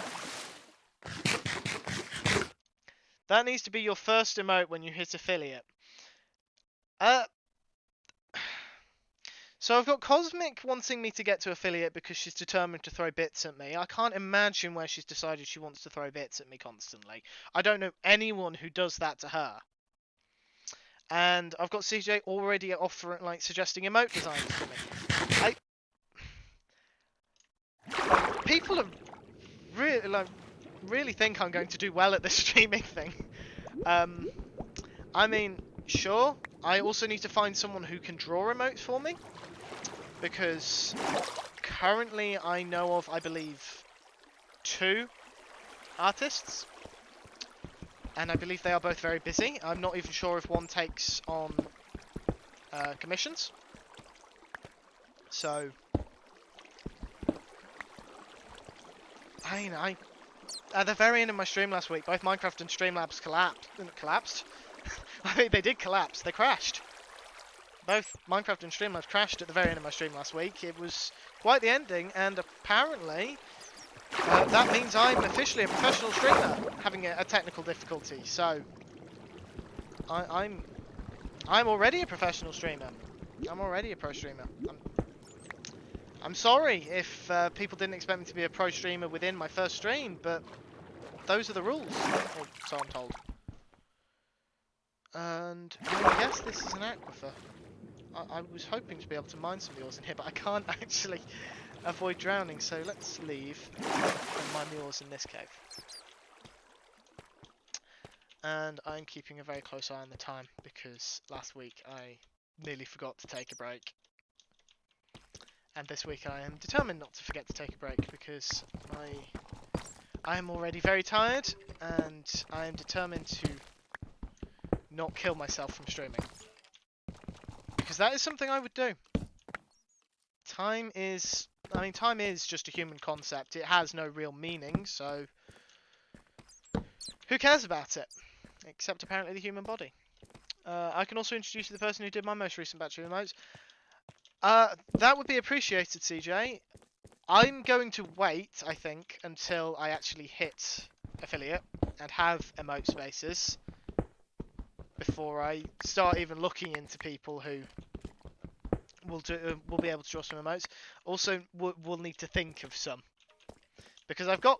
That needs to be your first emote when you hit affiliate. So I've got Cosmic wanting me to get to affiliate because she's determined to throw bits at me. I can't imagine where she's decided she wants to throw bits at me constantly. I don't know anyone who does that to her. And I've got CJ already offering, suggesting emote designs for me. People are really think I'm going to do well at this streaming thing. I mean, sure. I also need to find someone who can draw emotes for me. Because currently I know of, I believe, 2 artists. And I believe they are both very busy. I'm not even sure if one takes on commissions. So, at the very end of my stream last week, both Minecraft and Streamlabs collapsed. I mean, they did collapse. They crashed. Both Minecraft and Streamlabs crashed at the very end of my stream last week. It was quite the ending, and apparently that means I'm officially a professional streamer having a technical difficulty. So I'm already a professional streamer. I'm already a pro streamer. I'm sorry if people didn't expect me to be a pro streamer within my first stream, but those are the rules, or so I'm told. And I guess this is an aquifer. I was hoping to be able to mine some ores in here, but I can't actually avoid drowning, so let's leave and mine the ores in this cave. And I'm keeping a very close eye on the time, because last week I nearly forgot to take a break. And this week I am determined not to forget to take a break, because I am already very tired, and I am determined to not kill myself from streaming. Because that is something I would do. Time is just a human concept. It has no real meaning, so who cares about it? Except apparently the human body. I can also introduce you to the person who did my most recent batch of emotes. That would be appreciated, CJ. I'm going to wait, I think, until I actually hit affiliate and have emote spaces before I start even looking into people who will be able to draw some emotes. Also, we'll need to think of some, because I've got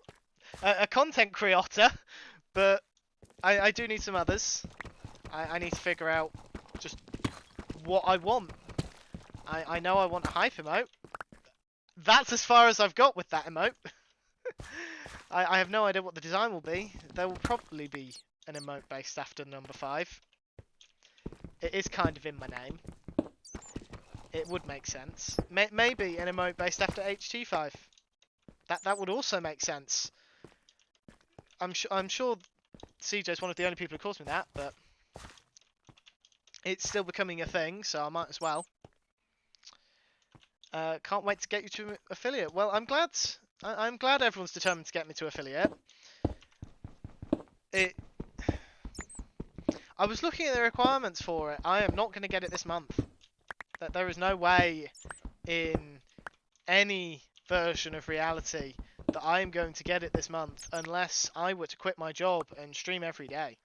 a content creator, but I do need some others. I need to figure out just what I want. I know I want a hype emote. That's as far as I've got with that emote. I have no idea what the design will be. There will probably be an emote based after number 5. It is kind of in my name. It would make sense. Maybe an emote based after HT5. That would also make sense. I'm sure CJ's one of the only people who calls me that, but it's still becoming a thing, so I might as well. Can't wait to get you to affiliate. Well, I'm glad. I'm glad everyone's determined to get me to affiliate. I was looking at the requirements for it. I am not going to get it this month. There is no way in any version of reality that I am going to get it this month unless I were to quit my job and stream every day.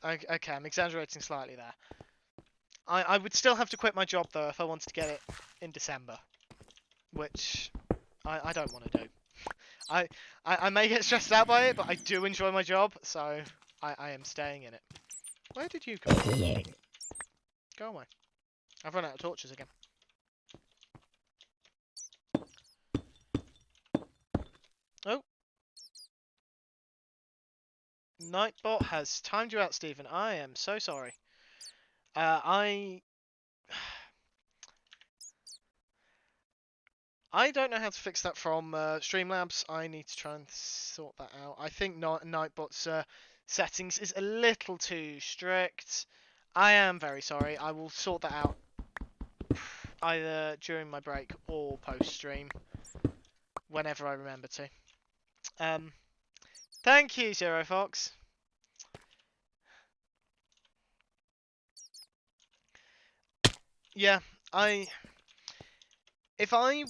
Okay, I'm exaggerating slightly there. I would still have to quit my job though if I wanted to get it in December, which I don't want to do. I may get stressed out by it, but I do enjoy my job, so I am staying in it. Where did you go? Go away. I've run out of torches again. Oh. Nightbot has timed you out, Stephen. I am so sorry. I don't know how to fix that from Streamlabs. I need to try and sort that out. I think Nightbot's settings is a little too strict. I am very sorry. I will sort that out either during my break or post-stream, whenever I remember to. Thank you, Zero Fox. Yeah, if I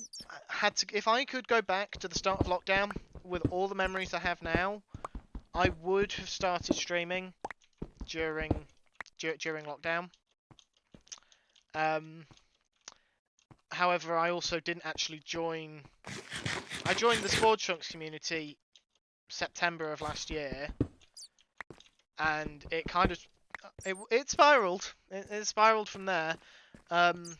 could go back to the start of lockdown with all the memories I have now, I would have started streaming during lockdown. However, I also didn't actually join. I joined the Spore Chunks community September of last year, and it kind of it spiraled. It spiraled from there. I'm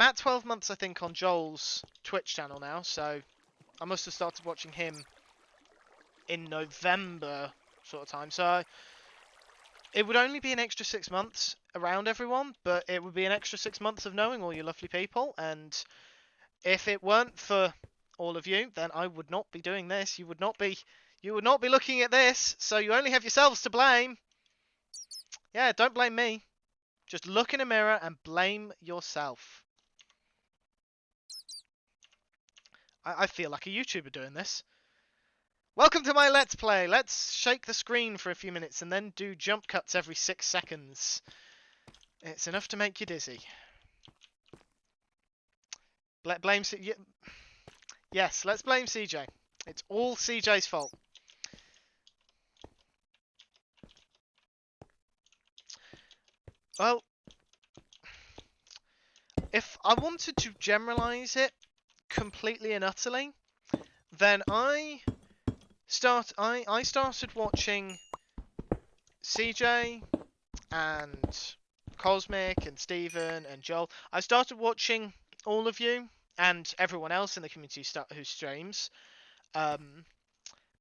at 12 months, I think, on Joel's Twitch channel now, so I must have started watching him in November sort of time. So it would only be an extra 6 months around everyone, but it would be an extra 6 months of knowing all you lovely people. And if it weren't for all of you, then I would not be doing this. You would not be looking at this. So you only have yourselves to blame. Yeah, don't blame me. Just look in a mirror and blame yourself. I feel like a YouTuber doing this. Welcome to my Let's Play. Let's shake the screen for a few minutes and then do jump cuts every 6 seconds. It's enough to make you dizzy. Blame Yes, let's blame CJ. It's all CJ's fault. Well, if I wanted to generalize it completely and utterly, then I started watching CJ and Cosmic and Steven and Joel. I started watching all of you and everyone else in the community who streams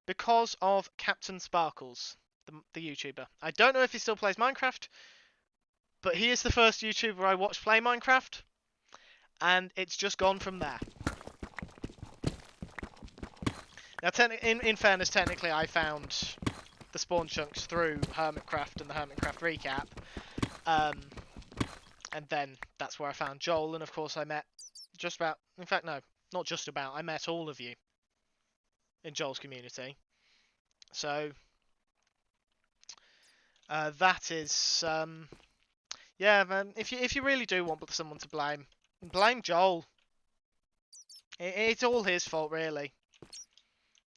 because of Captain Sparkles, the YouTuber. I don't know if he still plays Minecraft, but he is the first YouTuber I watched play Minecraft, and it's just gone from there. Now, in fairness, technically, I found the spawn chunks through Hermitcraft and the Hermitcraft recap, and then that's where I found Joel, and of course I met just about, in fact, no, not just about, I met all of you in Joel's community. So, that is, yeah, man, if you really do want someone to blame Joel. It's all his fault, really.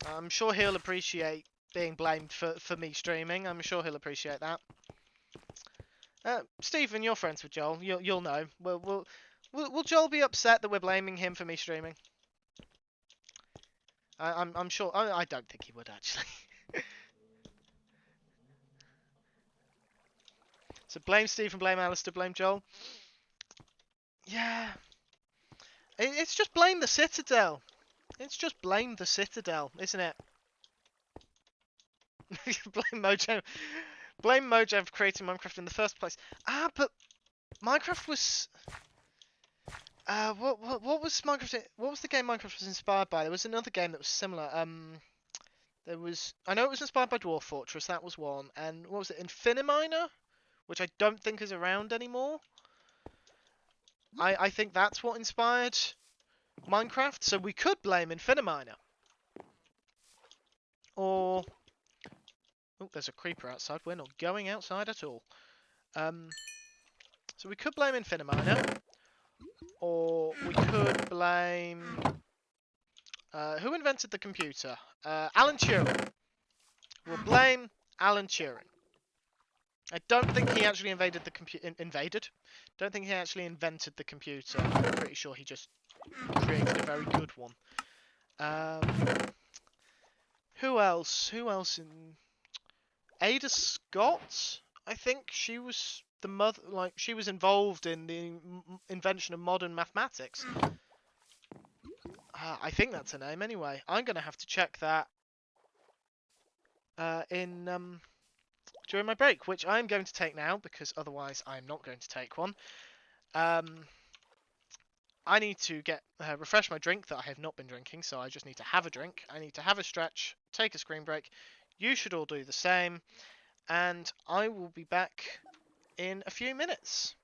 I'm sure he'll appreciate being blamed for me streaming. I'm sure he'll appreciate that. Stephen, you're friends with Joel. You'll know. Will Joel be upset that we're blaming him for me streaming? I'm sure. I don't think he would, actually. So blame Stephen, blame Alistair, blame Joel. Yeah. It's just blame the Citadel. It's just blame the Citadel, isn't it? Blame Mojo. Blame Mojo for creating Minecraft in the first place. Ah, but Minecraft was... what was Minecraft? What was the game Minecraft was inspired by? There was another game that was similar. There was... I know it was inspired by Dwarf Fortress, that was one. And what was it? Infiniminer? Which I don't think is around anymore. I think that's what inspired Minecraft, so we could blame Infiniminer. Or... Oh, there's a creeper outside. We're not going outside at all. So we could blame Infiniminer. Or we could blame... who invented the computer? Alan Turing. We'll blame Alan Turing. I don't think he actually invaded the invaded? Don't think he actually invented the computer. I'm pretty sure he just created a very good one. Who else? Who else in... Ada Scott? I think she was the mother... Like, she was involved in the invention of modern mathematics. I think that's her name anyway. I'm going to have to check that during my break, which I'm going to take now, because otherwise I'm not going to take one. I need to refresh my drink that I have not been drinking, so I just need to have a drink. I need to have a stretch, take a screen break. You should all do the same, and I will be back in a few minutes.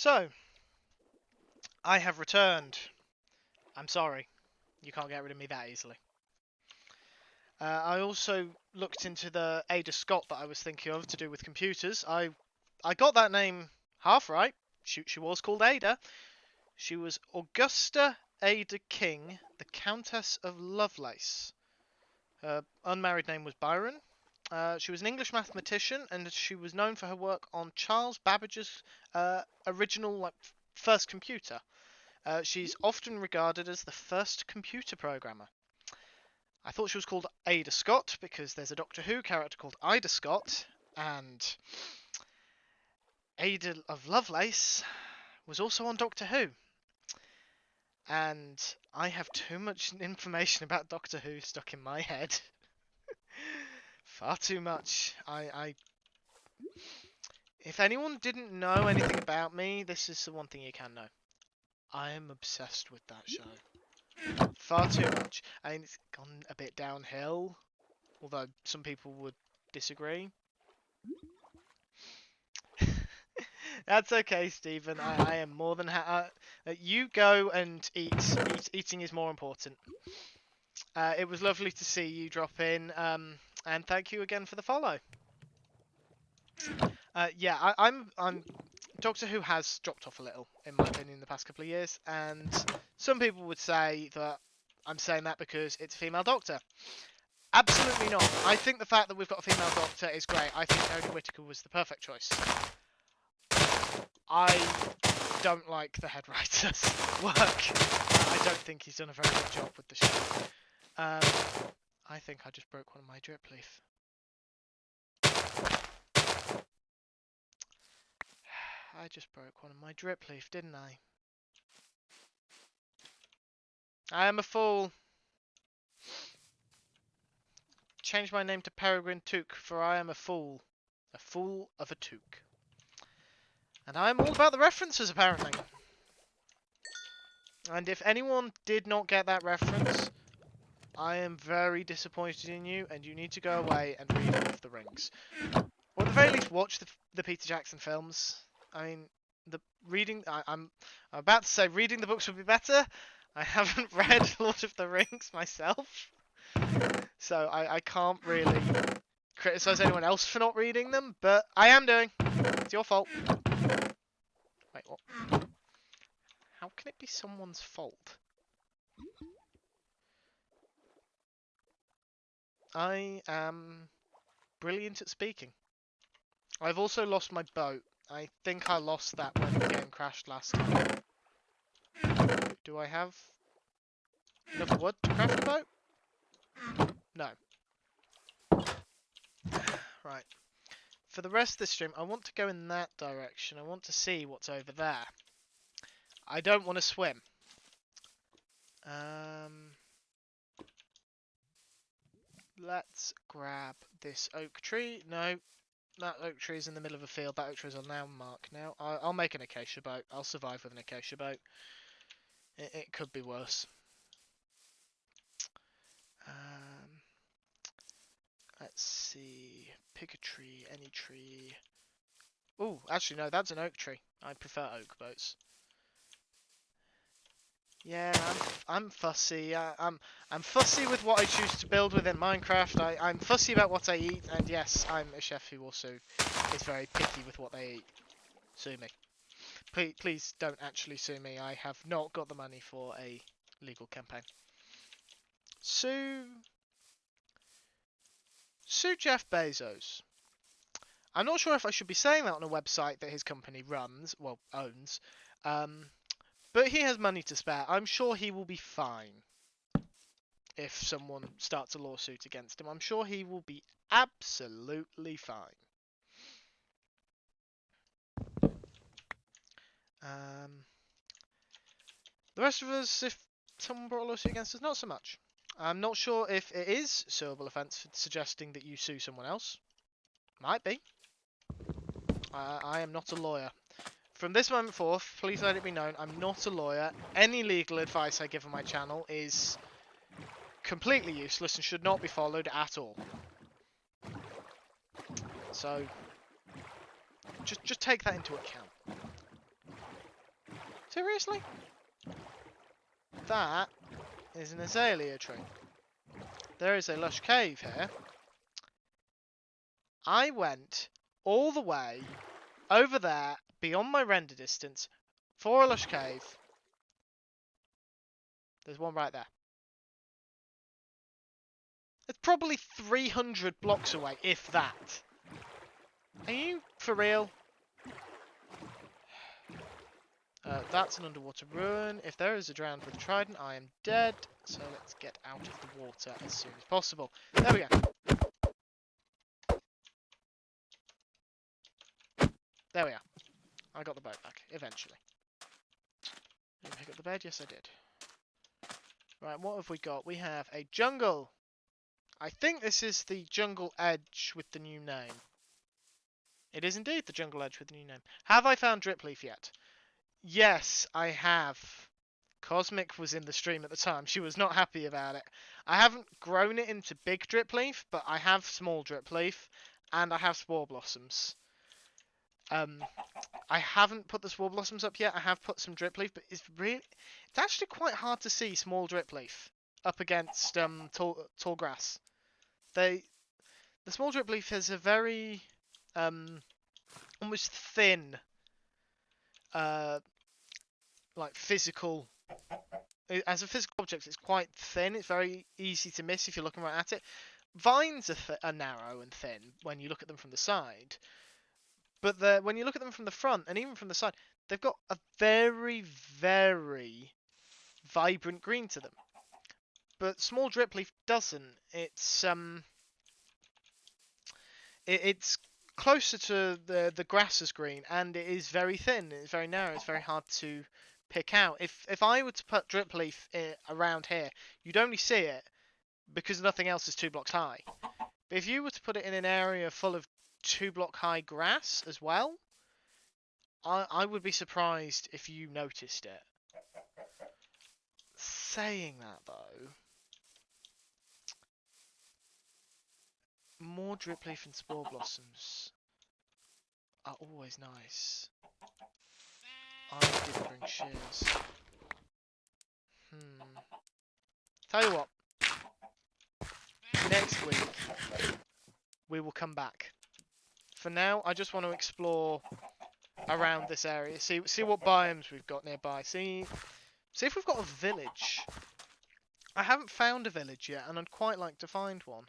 So, I have returned. I'm sorry. You can't get rid of me that easily. I also looked into the Ada Scott that I was thinking of to do with computers. I got that name half right. She was called Ada. She was Augusta Ada King, the Countess of Lovelace. Her unmarried name was Byron. She was an English mathematician, and she was known for her work on Charles Babbage's original first computer. She's often regarded as the first computer programmer. I thought she was called Ada Scott because there's a Doctor Who character called Ida Scott, and Ada of Lovelace was also on Doctor Who. And I have too much information about Doctor Who stuck in my head. Far too much. If anyone didn't know anything about me, this is the one thing you can know. I am obsessed with that show. Far too much. I mean, it's gone a bit downhill, although some people would disagree. That's okay, Stephen. I am more than you go and eat. Eating is more important. It was lovely to see you drop in, and thank you again for the follow. Yeah, I'm Doctor Who has dropped off a little, in my opinion, in the past couple of years, and some people would say that I'm saying that because it's a female Doctor. Absolutely not. I think the fact that we've got a female Doctor is great. I think Jodie Whittaker was the perfect choice. I don't like the head writer's work. I don't think he's done a very good job with the show. I think I just broke one of my drip leaf. I just broke one of my drip leaf, didn't I? I am a fool. Change my name to Peregrine Took, for I am a fool of a toque. And I am all about the references, apparently. And if anyone did not get that reference, I am very disappointed in you, and you need to go away and read Lord of the Rings. Or at the very least, watch the Peter Jackson films. I mean, I'm about to say reading the books would be better. I haven't read Lord of the Rings myself, so I can't really criticize anyone else for not reading them, but I am doing. It's your fault. Wait, what? How can it be someone's fault? I am brilliant at speaking. I've also lost my boat. I think I lost that when the game crashed last time. Do I have enough wood to craft a boat? No. Right. For the rest of the stream, I want to go in that direction. I want to see what's over there. I don't want to swim. Let's grab this oak tree. No, that oak tree is in the middle of a field. That oak tree is on now mark now. I'll make an acacia boat. I'll survive with an acacia boat. It could be worse. Let's see. Pick a tree, any tree. Oh, actually no, that's an oak tree. I prefer oak boats. Yeah, I'm fussy. I'm fussy with what I choose to build within Minecraft. I'm fussy about what I eat, and yes, I'm a chef who also is very picky with what they eat. Sue me. Please don't actually sue me. I have not got the money for a legal campaign. Sue Jeff Bezos. I'm not sure if I should be saying that on a website that his company runs, well, owns. But he has money to spare. I'm sure he will be fine if someone starts a lawsuit against him. I'm sure he will be absolutely fine. The rest of us, if someone brought a lawsuit against us, not so much. I'm not sure if it is suable offence for suggesting that you sue someone else. Might be. I am not a lawyer. From this moment forth, please let it be known, I'm not a lawyer. Any legal advice I give on my channel is completely useless and should not be followed at all. So, just take that into account. Seriously? That is an azalea tree. There is a lush cave here. I went all the way over there, beyond my render distance, for a lush cave. There's one right there. It's probably 300 blocks away, if that. Are you for real? That's an underwater ruin. If there is a drowned with a trident, I am dead. So let's get out of the water as soon as possible. There we go. There we are. I got the boat back, eventually. Did I pick up the bed? Yes, I did. Right, what have we got? We have a jungle. I think this is the jungle edge with the new name. It is indeed the jungle edge with the new name. Have I found drip leaf yet? Yes, I have. Cosmic was in the stream at the time. She was not happy about it. I haven't grown it into big drip leaf, but I have small drip leaf, and I have spore blossoms. I haven't put the spore blossoms up yet. I have put some drip leaf, but it's actually quite hard to see small drip leaf up against tall grass. The small drip leaf has a very almost thin like physical. As a physical object, it's quite thin. It's very easy to miss if you're looking right at it. Vines are narrow and thin when you look at them from the side. But when you look at them from the front, and even from the side, they've got a very, very vibrant green to them. But small drip leaf doesn't. It's closer to the grass's green, and it is very thin. It's very narrow. It's very hard to pick out. If I were to put drip leaf around here, you'd only see it because nothing else is 2 blocks high. But if you were to put it in an area full of 2-block high grass as well, I would be surprised if you noticed it. Saying that though, more drip leaf and spore blossoms are always nice. I didn't bring shears. Tell you what, next week we will come back. For now, I just want to explore around this area, see what biomes we've got nearby, see if we've got a village. I haven't found a village yet, and I'd quite like to find one.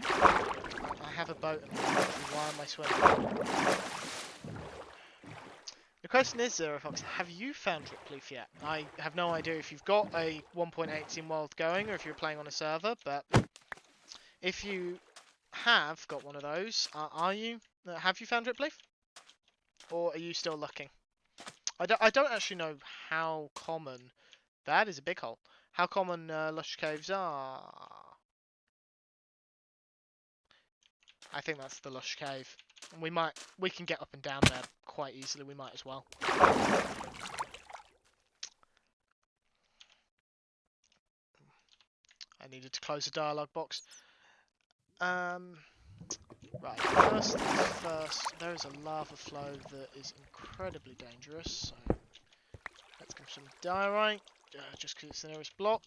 I have a boat, and why am I swimming? The question is, Zero Fox, have you found drip leaf yet? I have no idea if you've got a 1.18 world going, or if you're playing on a server, but if you have got one of those, have you found drip leaf? Or are you still looking? I don't actually know how common, that is a big hole, how common lush caves are. I think that's the lush cave. We can get up and down there quite easily, we might as well. I needed to close the dialogue box. Right, first things first, there is a lava flow that is incredibly dangerous, so let's give some diorite, just because it's the nearest block.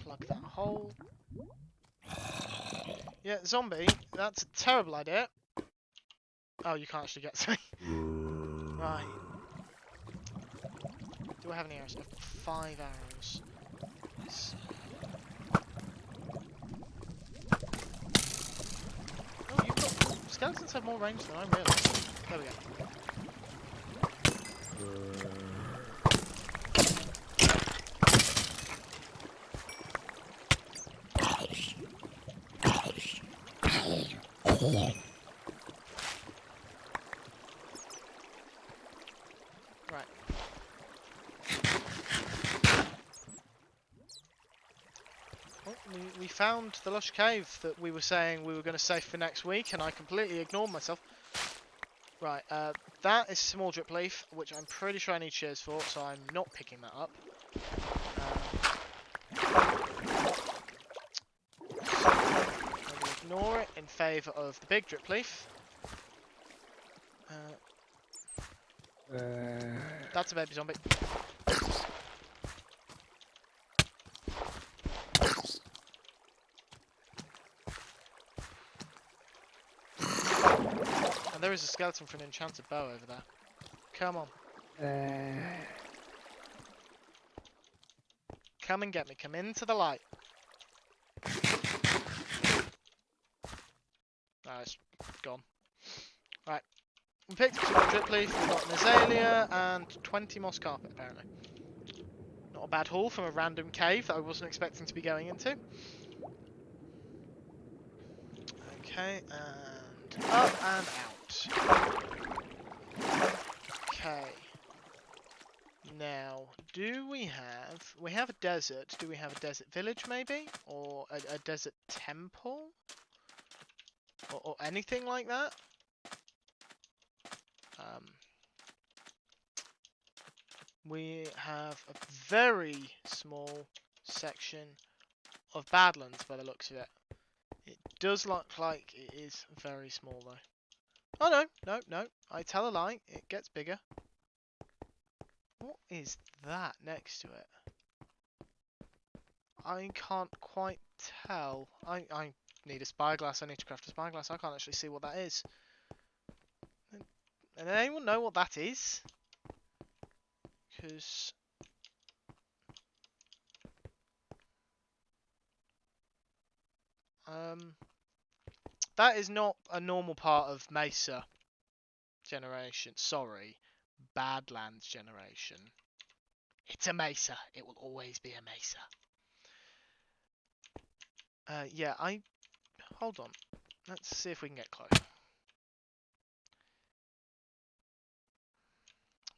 Plug that hole. Yeah, zombie, that's a terrible idea. Oh, you can't actually get to me. Right. Do I have any arrows? I've got 5 arrows. Nice. Oh, you've got... Skeletons have more range than I realised. There we go. Right. Well, we found the lush cave that we were saying we were going to save for next week, and I completely ignored myself. Right, that is small drip leaf, which I'm pretty sure I need shears for, so I'm not picking that up. So I will ignore it in favour of the big drip leaf. That's a baby zombie. And there is a skeleton for an enchanted bow over there. Come on. Come and get me. Come into the light. Ah, it's gone. Right. We picked up some drip leaf, we've got an azalea, and 20 moss carpet, apparently. Not a bad haul from a random cave that I wasn't expecting to be going into. Okay, and up and out. Okay. Now, do we have... We have a desert. Do we have a desert village, maybe? Or a desert temple? Or anything like that? We have a very small section of Badlands by the looks of it. It does look like it is very small though. Oh no, no, no. I tell a lie. It gets bigger. What is that next to it? I can't quite tell. I need a spyglass. I need to craft a spyglass. I can't actually see what that is. And anyone know what that is? Because... that is not a normal part of Mesa generation. Sorry. Badlands generation. It's a Mesa. It will always be a Mesa. Yeah, hold on. Let's see if we can get close.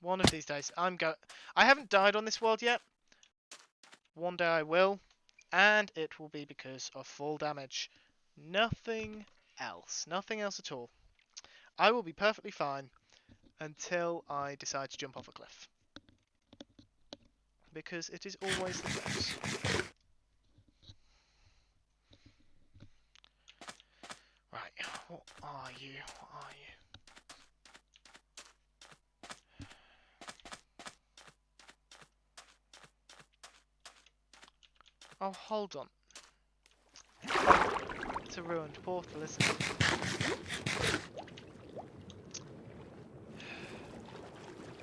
One of these days, I haven't died on this world yet. One day I will. And it will be because of fall damage. Nothing else. Nothing else at all. I will be perfectly fine until I decide to jump off a cliff. Because it is always the case. Right, what are you? What are you? Oh, hold on. It's a ruined portal, isn't it?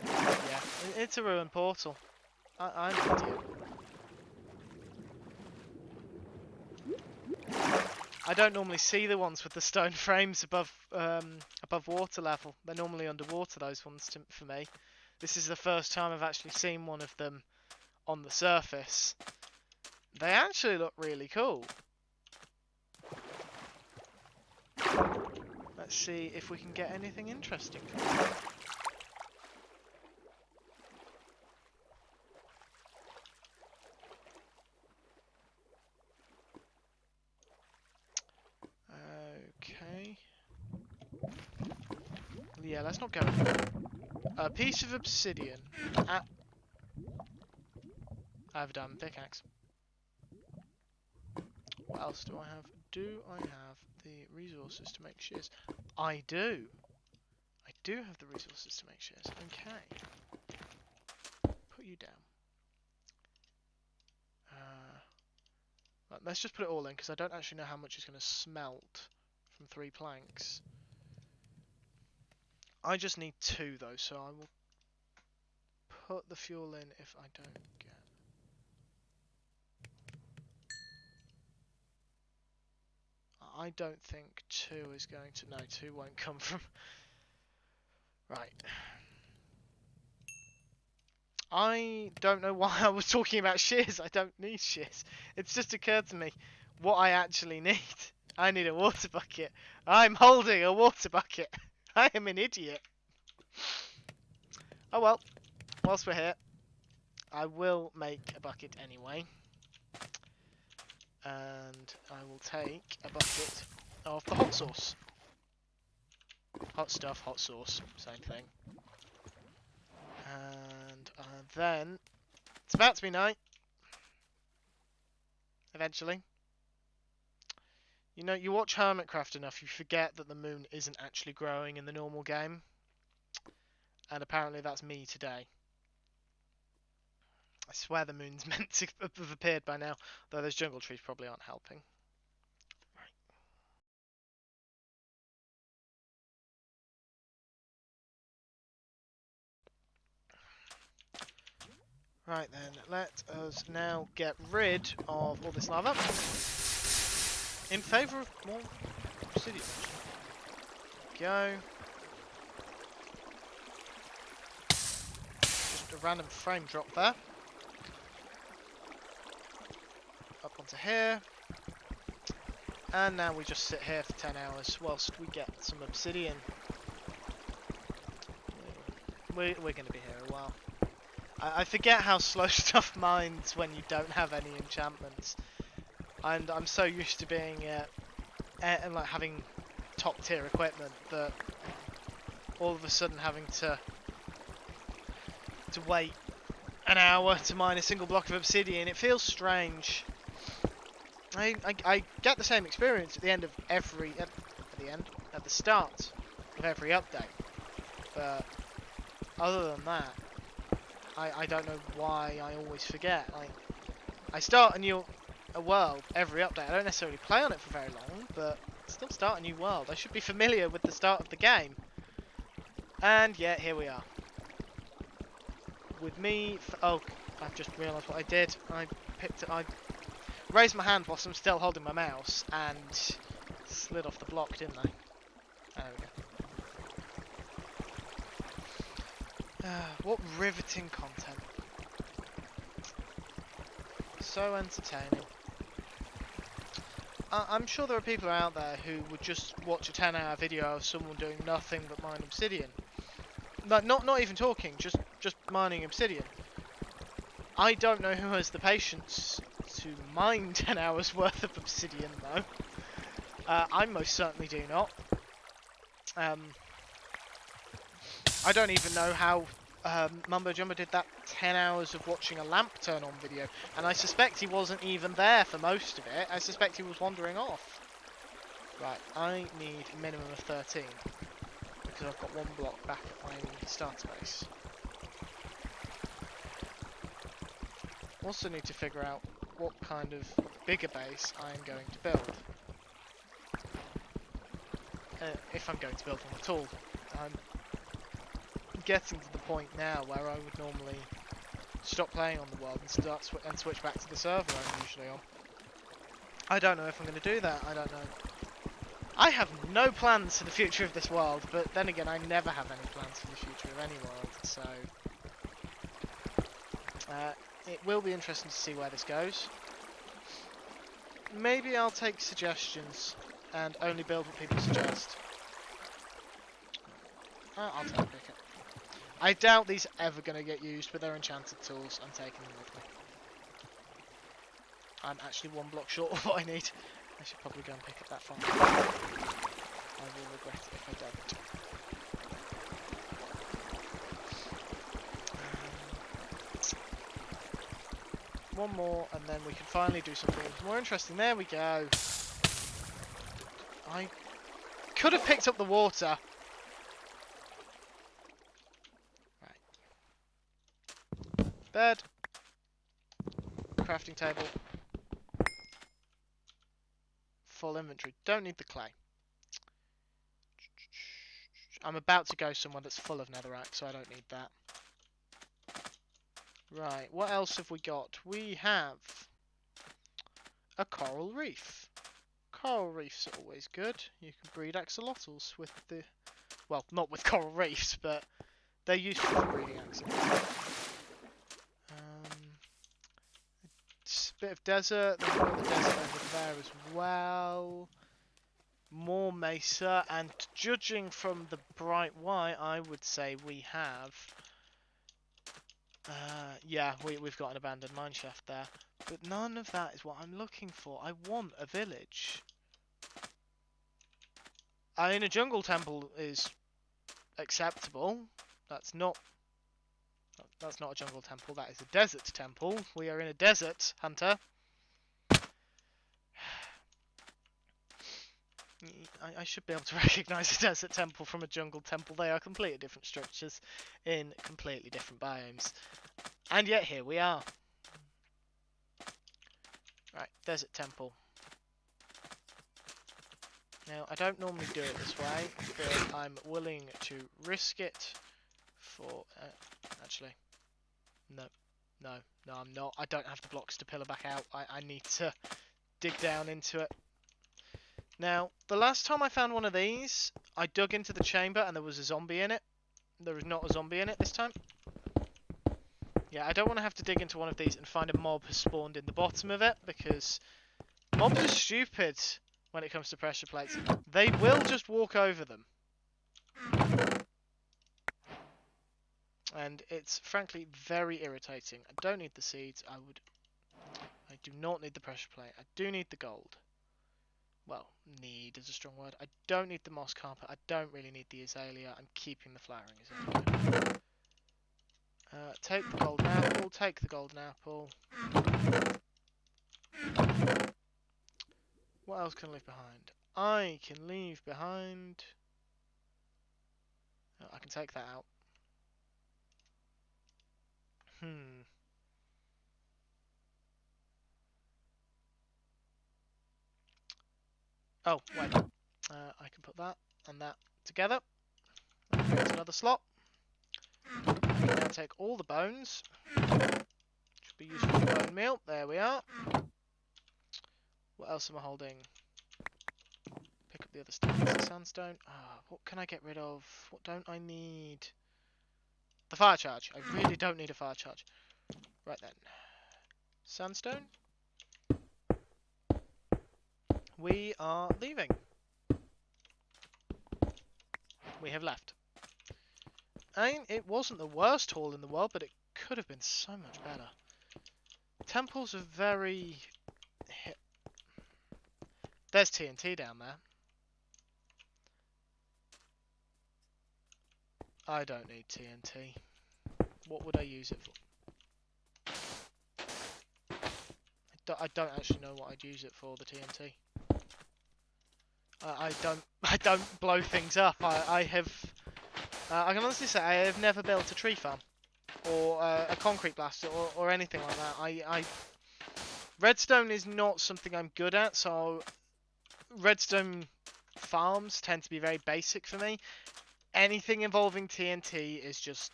Yeah, it's a ruined portal. I'm an idiot. I don't normally see the ones with the stone frames above water level. They're normally underwater, those ones for me. This is the first time I've actually seen one of them on the surface. They actually look really cool. Let's see if we can get anything interesting from them. Okay. Yeah, let's not go. A piece of obsidian. I have a diamond pickaxe. What else do I have? Do I have the resources to make shears? I do. I do have the resources to make shears. Okay. Put you down. Let's just put it all in because I don't actually know how much is going to smelt from 3 planks. I just need 2 though, so I will put the fuel in if I don't get... I don't think 2 is going to... No, 2 won't come from... Right. I don't know why I was talking about shears. I don't need shears. It's just occurred to me what I actually need. I need a water bucket. I'm holding a water bucket. I am an idiot. Oh well. Whilst we're here, I will make a bucket anyway. And I will take a bucket of the hot sauce. Hot stuff, hot sauce, same thing. And then, it's about to be night. Eventually. You know, you watch Hermitcraft enough, you forget that the moon isn't actually growing in the normal game. And apparently that's me today. I swear the moon's meant to have appeared by now, though those jungle trees probably aren't helping. Right then, let us now get rid of all this lava in favour of more obsidian. Go. Just a random frame drop there. Up onto here. And now we just sit here for 10 hours whilst we get some obsidian. We're going to be here a while. I forget how slow stuff mines when you don't have any enchantments. And I'm so used to being and like having top tier equipment that all of a sudden having to wait an hour to mine a single block of obsidian, it feels strange. I get the same experience at the end of every at the start of every update, but other than that, I don't know why I always forget. Like, I start a world every update. I don't necessarily play on it for very long, but still start a new world. I should be familiar with the start of the game. And yeah, here we are. With me, oh, I've just realised what I did. I raised my hand whilst I'm still holding my mouse and slid off the block, didn't I? There we go. What riveting content. So entertaining. I'm sure there are people out there who would just watch a 10-hour video of someone doing nothing but mine obsidian. Like, not even talking, just mining obsidian. I don't know who has the patience to mine 10 hours worth of obsidian, though. I most certainly do not. I don't even know how Mumbo Jumbo did that 10 hours of watching a lamp turn on video, and I suspect he wasn't even there for most of it. I suspect he was wandering off. Right, I need a minimum of 13, because I've got one block back at my starter base. Also need to figure out what kind of bigger base I'm going to build. If I'm going to build one at all. I'm getting to the point now where I would normally stop playing on the world and switch back to the server I'm usually on. I don't know if I'm going to do that. I don't know. I have no plans for the future of this world, but then again, I never have any plans for the future of any world, so it will be interesting to see where this goes. Maybe I'll take suggestions and only build what people suggest. I'll take a pick it. I doubt these are ever going to get used, but they're enchanted tools. I'm taking them with me. I'm actually one block short of what I need. I should probably go and pick up that farm. I will regret it if I don't. One more, and then we can finally do something more interesting. There we go. I could have picked up the water. Right. Bed. Crafting table. Full inventory. Don't need the clay. I'm about to go somewhere that's full of netherrack, so I don't need that. Right, what else have we got? We have a coral reef. Coral reefs are always good. You can breed axolotls with the... Well, not with coral reefs, but they're useful for breeding axolotls. A bit of desert. There's another desert over there as well. More mesa, and judging from the bright white, I would say we have... yeah, we've got an abandoned mineshaft there. But none of that is what I'm looking for. I want a village. I mean, a jungle temple is acceptable. That's not a jungle temple. That is a desert temple. We are in a desert, Hunter. I should be able to recognise a desert temple from a jungle temple. They are completely different structures in completely different biomes. And yet here we are. Right, desert temple. Now, I don't normally do it this way, but I'm willing to risk it for... actually, no, I'm not. I don't have the blocks to pillar back out. I need to dig down into it. Now, the last time I found one of these, I dug into the chamber and there was a zombie in it. There is not a zombie in it this time. Yeah, I don't want to have to dig into one of these and find a mob has spawned in the bottom of it, because mobs are stupid when it comes to pressure plates. They will just walk over them. And it's frankly very irritating. I don't need the seeds. I do not need the pressure plate. I do need the gold. Well, need is a strong word. I don't need the moss carpet. I don't really need the azalea. I'm keeping the flowering azalea. Take the golden apple. Take the golden apple. What else can I leave behind? I can leave behind... Oh, I can take that out. Oh, wait. I can put that and that together. That creates another slot. I can now take all the bones. Should be useful for bone meal. There we are. What else am I holding? Pick up the other stuff. Sandstone. What can I get rid of? What don't I need? The fire charge. I really don't need a fire charge. Right then. Sandstone. We are leaving. We have left. I mean, it wasn't the worst haul in the world, but it could have been so much better. Temples are very... There's TNT down there. I don't need TNT. What would I use it for? I don't actually know what I'd use it for, the TNT. I don't blow things up. I can honestly say I have never built a tree farm or a concrete blaster or anything like that. Redstone is not something I'm good at, so redstone farms tend to be very basic for me. Anything involving TNT is just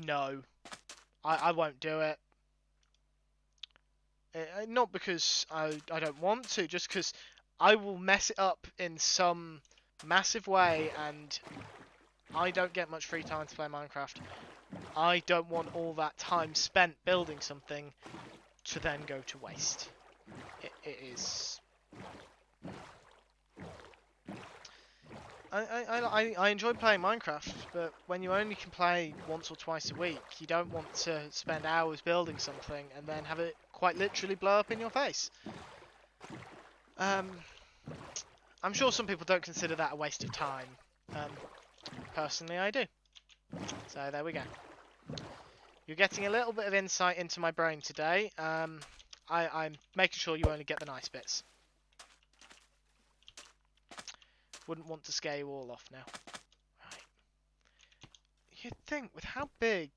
no. I won't do it. Not because I don't want to, just because I will mess it up in some massive way, and I don't get much free time to play Minecraft. I don't want all that time spent building something to then go to waste. It is... I enjoy playing Minecraft, but when you only can play once or twice a week, you don't want to spend hours building something and then have it quite literally blow up in your face. I'm sure some people don't consider that a waste of time. Personally, I do. So there we go. You're getting a little bit of insight into my brain today. I'm making sure you only get the nice bits. Wouldn't want to scare you all off now. Right. You'd think, with how big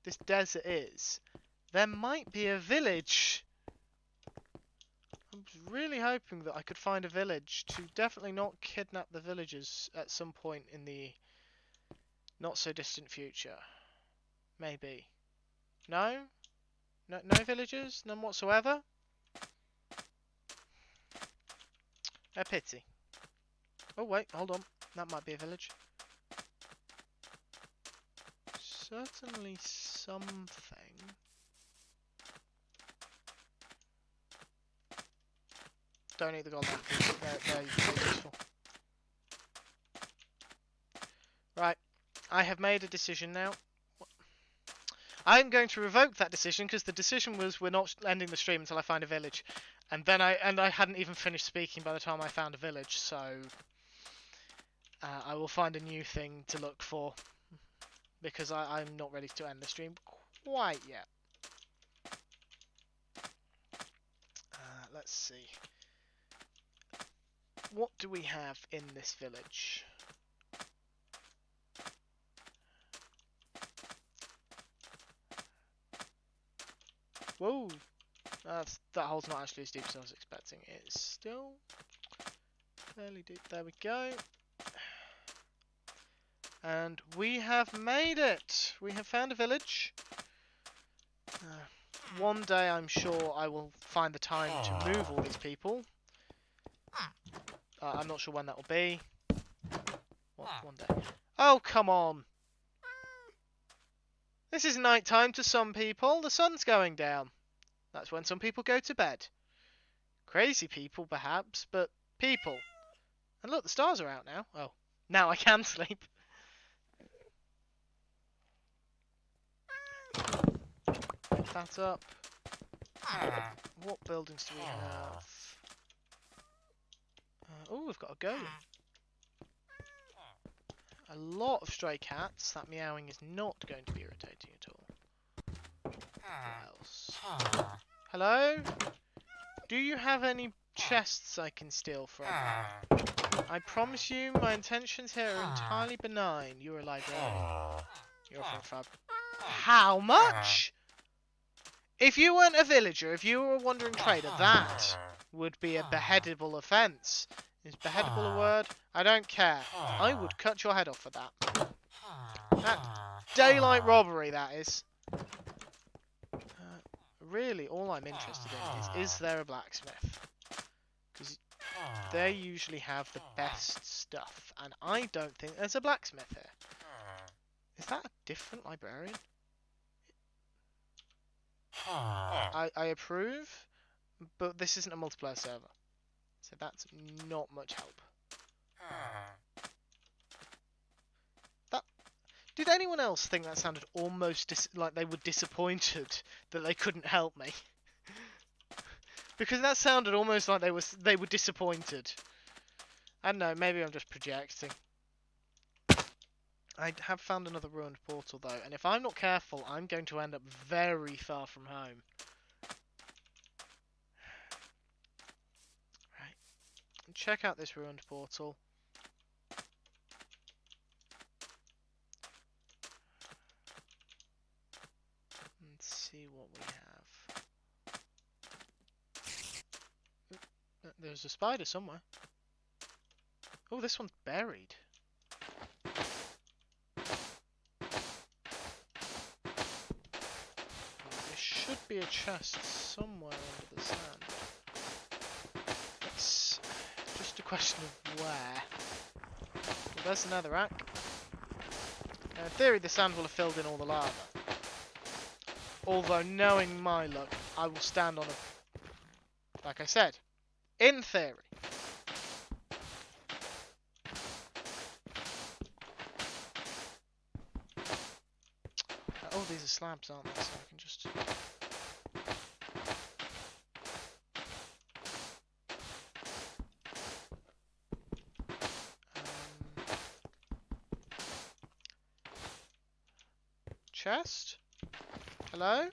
this desert is, there might be a village. I was really hoping that I could find a village to definitely not kidnap the villagers at some point in the not so distant future. Maybe. No? No villagers? None whatsoever? A pity. Oh wait, hold on. That might be a village. Certainly something. Don't eat the gold apples. They're useful. Right. I have made a decision now. I'm going to revoke that decision, because the decision was we're not ending the stream until I find a village. And then I hadn't even finished speaking by the time I found a village, so I will find a new thing to look for, because I'm not ready to end the stream quite yet. Let's see. What do we have in this village? Whoa! That hole's not actually as deep as I was expecting. It's still fairly deep. There we go. And we have made it! We have found a village. One day I'm sure I will find the time to move all these people. I'm not sure when that will be. One day. Oh, come on! This is night time to some people. The sun's going down. That's when some people go to bed. Crazy people, perhaps, but people. And look, the stars are out now. Oh, now I can sleep. Pick that up. What buildings do we have? Oh, we've got a golem. A lot of stray cats. That meowing is not going to be irritating at all. What else? Hello? Do you have any chests I can steal from? I promise you, my intentions here are entirely benign. You're a librarian. You're from Fab. How much? If you weren't a villager, if you were a wandering trader, that would be a beheadable offence. Is beheadable a word? I don't care. I would cut your head off for that. That's daylight robbery, that is. Really, all I'm interested in is there a blacksmith? Because they usually have the best stuff, and I don't think there's a blacksmith here. Is that a different librarian? I approve, but this isn't a multiplayer server, so that's not much help. Did anyone else think that sounded almost like they were disappointed that they couldn't help me? Because that sounded almost like they were disappointed. I don't know, maybe I'm just projecting. I have found another ruined portal though, and if I'm not careful, I'm going to end up very far from home. Right. Check out this ruined portal. Let's see what we have. There's a spider somewhere. Oh, this one's buried. There should be a chest somewhere under the sand. It's just a question of where. Well, there's the netherrack. In theory, the sand will have filled in all the lava. Although, knowing my luck, I will stand on a... Like I said, in theory. Oh, these are slabs, aren't they? So I can just... Chest? Hello?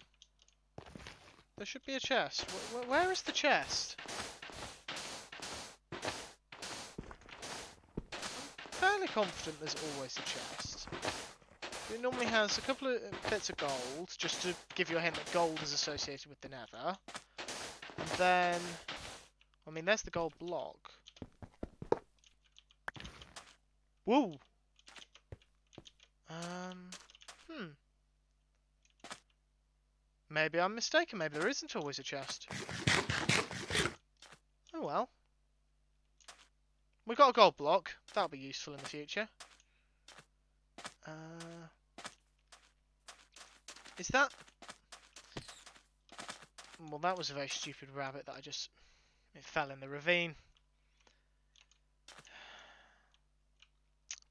There should be a chest. Where is the chest? I'm fairly confident there's always a chest. It normally has a couple of bits of gold, just to give you a hint that gold is associated with the nether. And then... I mean, there's the gold block. Whoa! Maybe I'm mistaken. Maybe there isn't always a chest. Oh well. We've got a gold block. That'll be useful in the future. Is that... Well, that was a very stupid rabbit that it fell in the ravine.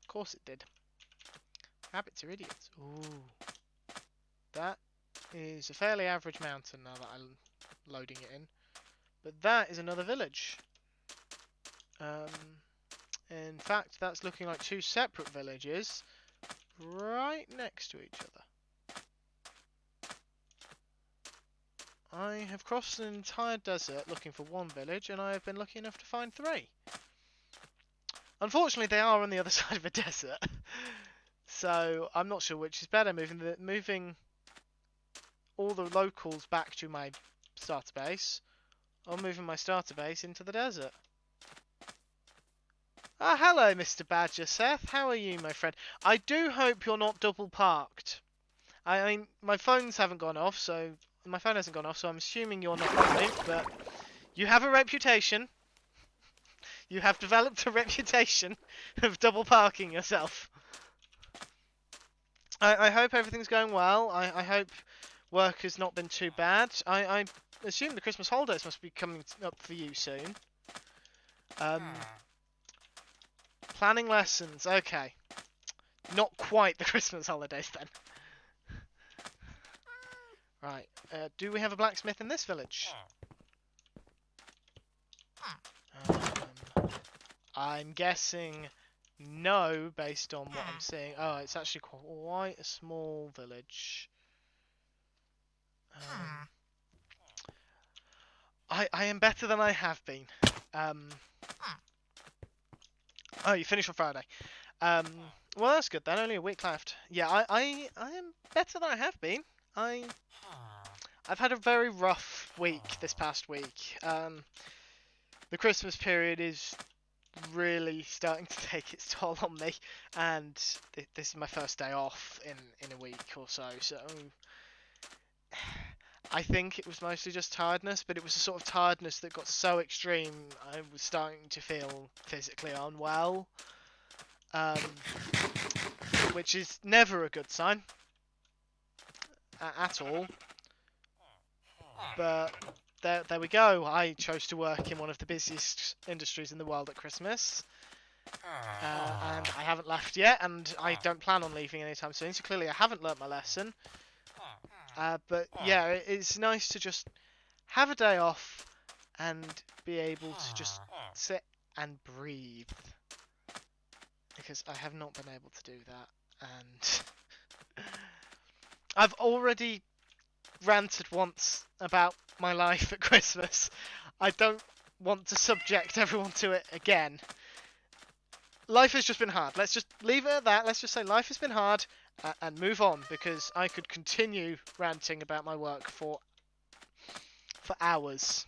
Of course it did. Rabbits are idiots. Ooh. That is a fairly average mountain now that I'm loading it in. But that is another village. In fact, that's looking like two separate villages right next to each other. I have crossed an entire desert looking for one village, and I have been lucky enough to find 3. Unfortunately, they are on the other side of a desert. So I'm not sure which is better, moving all the locals back to my starter base, or moving my starter base into the desert. Ah, hello, Mr. Badger Seth. How are you, my friend? I do hope you're not double parked. I mean, my phones haven't gone off, so my phone hasn't gone off, so I'm assuming you're not live. But you have a reputation. You have developed a reputation of double parking yourself. I hope everything's going well. I hope work has not been too bad. I assume the Christmas holidays must be coming up for you soon. Planning lessons. Okay. Not quite the Christmas holidays then. Right. Do we have a blacksmith in this village? I'm guessing no, based on what I'm seeing. Oh, it's actually quite a small village. I am better than I have been. Oh, you finished on Friday. Well, that's good then. Only a week left. Yeah, I am better than I have been. I've had a very rough week this past week. The Christmas period is really starting to take its toll on me, and this is my first day off in a week or so. So I think it was mostly just tiredness, but it was a sort of tiredness that got so extreme I was starting to feel physically unwell, which is never a good sign at all. But there we go. I chose to work in one of the busiest industries in the world at Christmas, and I haven't left yet, and I don't plan on leaving anytime soon. So clearly, I haven't learnt my lesson. But yeah, it's nice to just have a day off and be able to just sit and breathe, because I have not been able to do that, and I've already ranted once about my life at Christmas. I don't want to subject everyone to it again. Life has just been hard. Let's just leave it at that. Let's just say life has been hard and move on, because I could continue ranting about my work for hours.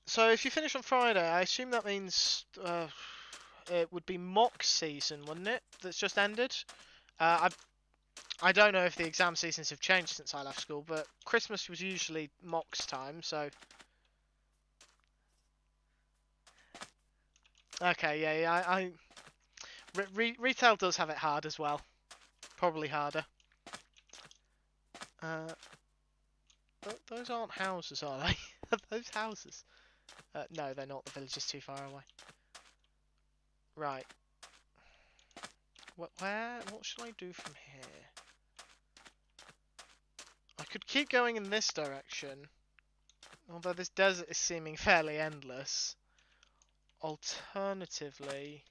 So if you finish on Friday, I assume that means it would be mock season, wouldn't it? That's just ended. I don't know if the exam seasons have changed since I left school, but Christmas was usually mocks time, so... Okay, yeah, retail does have it hard as well. Probably harder. Those aren't houses, are they? Are those houses? No, they're not. The village is too far away. Right. What should I do from here? I could keep going in this direction, although this desert is seeming fairly endless. Alternatively,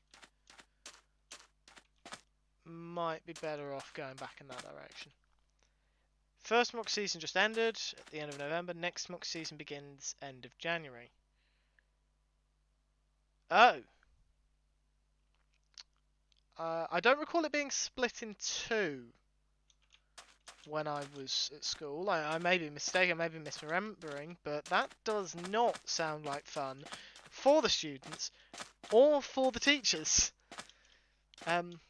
might be better off going back in that direction. First mock season just ended at the end of November. Next mock season begins end of January. Oh. I don't recall it being split in two when I was at school. I may be mistaken, I may be misremembering, but that does not sound like fun for the students or for the teachers. I'm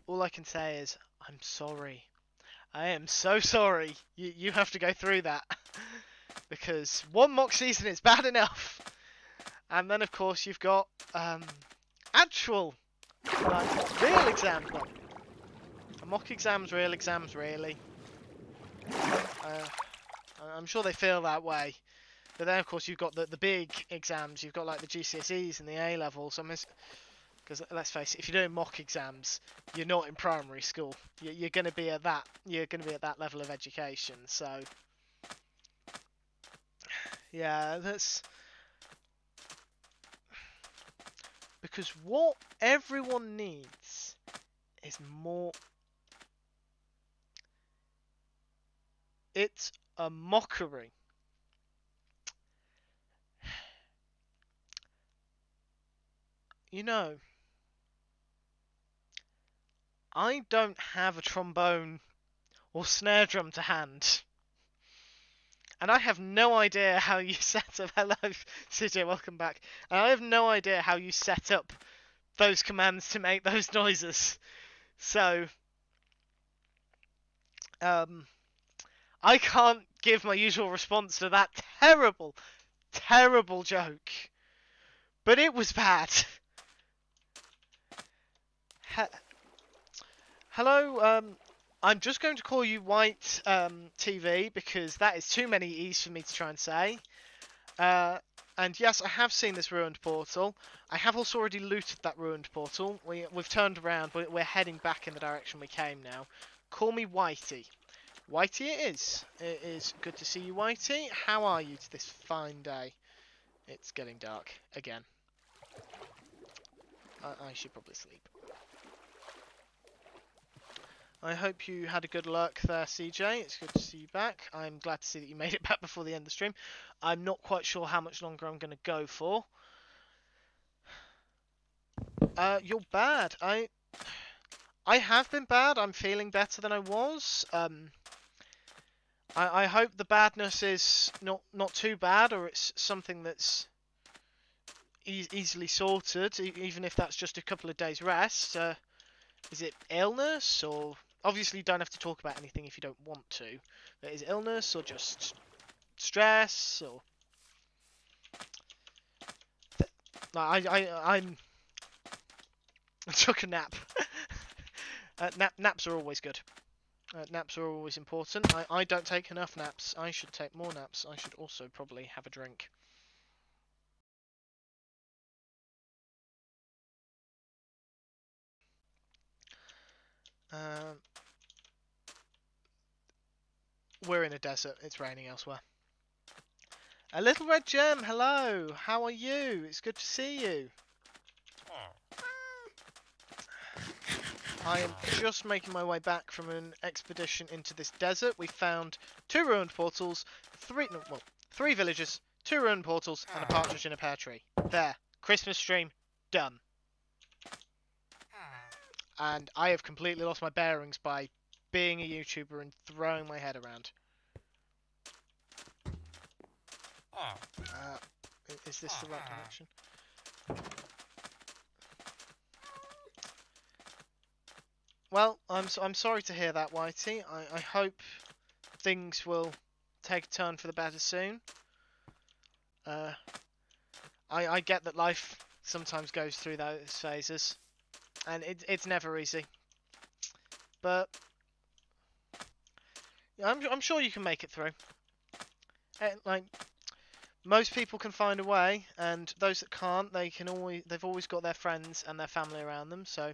all I can say is I'm sorry. I am so sorry you have to go through that. Because one mock season is bad enough. And then of course you've got actual real exams. Well, mock exams, real exams really. I'm sure they feel that way. But then of course you've got the big exams. You've got like the GCSEs and the A levels. Because let's face it, if you're doing mock exams, you're not in primary school. You're going to be at that. You're going to be at that level of education. So, yeah, that's because what everyone needs is more... It's a mockery. You know, I don't have a trombone or snare drum to hand. And I have no idea how you set up... Hello, CJ, welcome back. And I have no idea how you set up those commands to make those noises. So, I can't give my usual response to that terrible, terrible joke. But it was bad. Hello, I'm just going to call you White TV because that is too many E's for me to try and say. And yes, I have seen this ruined portal. I have also already looted that ruined portal. We've turned around, but we're heading back in the direction we came now. Call me Whitey. Whitey it is. It is good to see you, Whitey. How are you to this fine day? It's getting dark again. I should probably sleep. I hope you had a good lurk there, CJ. It's good to see you back. I'm glad to see that you made it back before the end of the stream. I'm not quite sure how much longer I'm going to go for. You're bad. I have been bad. I'm feeling better than I was. I hope the badness is not too bad, or it's something that's easily sorted, even if that's just a couple of days rest. Is it illness, or obviously you don't have to talk about anything if you don't want to, but is it illness or just stress, or I took a nap. Naps are always good. Naps are always important. I don't take enough naps. I should take more naps. I should also probably have a drink. We're in a desert. It's raining elsewhere. A little red gem. Hello. How are you? It's good to see you. I am just making my way back from an expedition into this desert. We found 2 ruined portals, 3 villages, 2 ruined portals, and a partridge in a pear tree. There. Christmas stream. Done. And I have completely lost my bearings by being a YouTuber and throwing my head around. Is this the right direction? Well, I'm sorry to hear that, Whitey. I hope things will take a turn for the better soon. I get that life sometimes goes through those phases, and it's never easy. But I'm sure you can make it through. Like, most people can find a way, and those that can't, they've always got their friends and their family around them. So,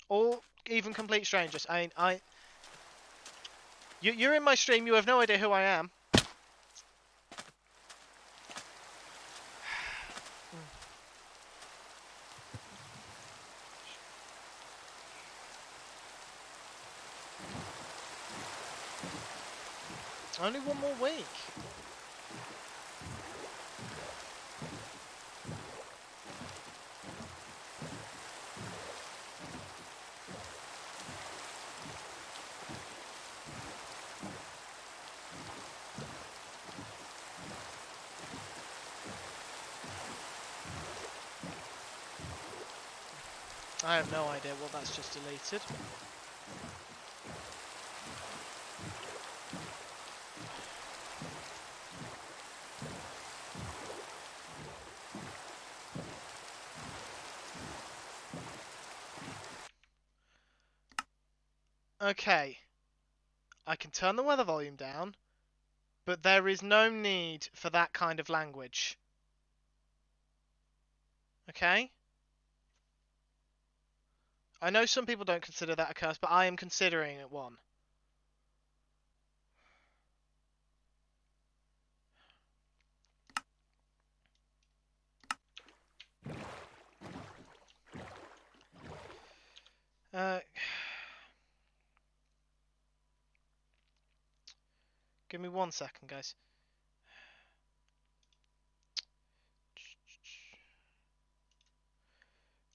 or even complete strangers. You're in my stream. You have no idea who I am. Only one more week. I have no idea what that's just deleted. Okay. I can turn the weather volume down, but there is no need for that kind of language. Okay? I know some people don't consider that a curse, but I am considering it one. Give me 1 second, guys.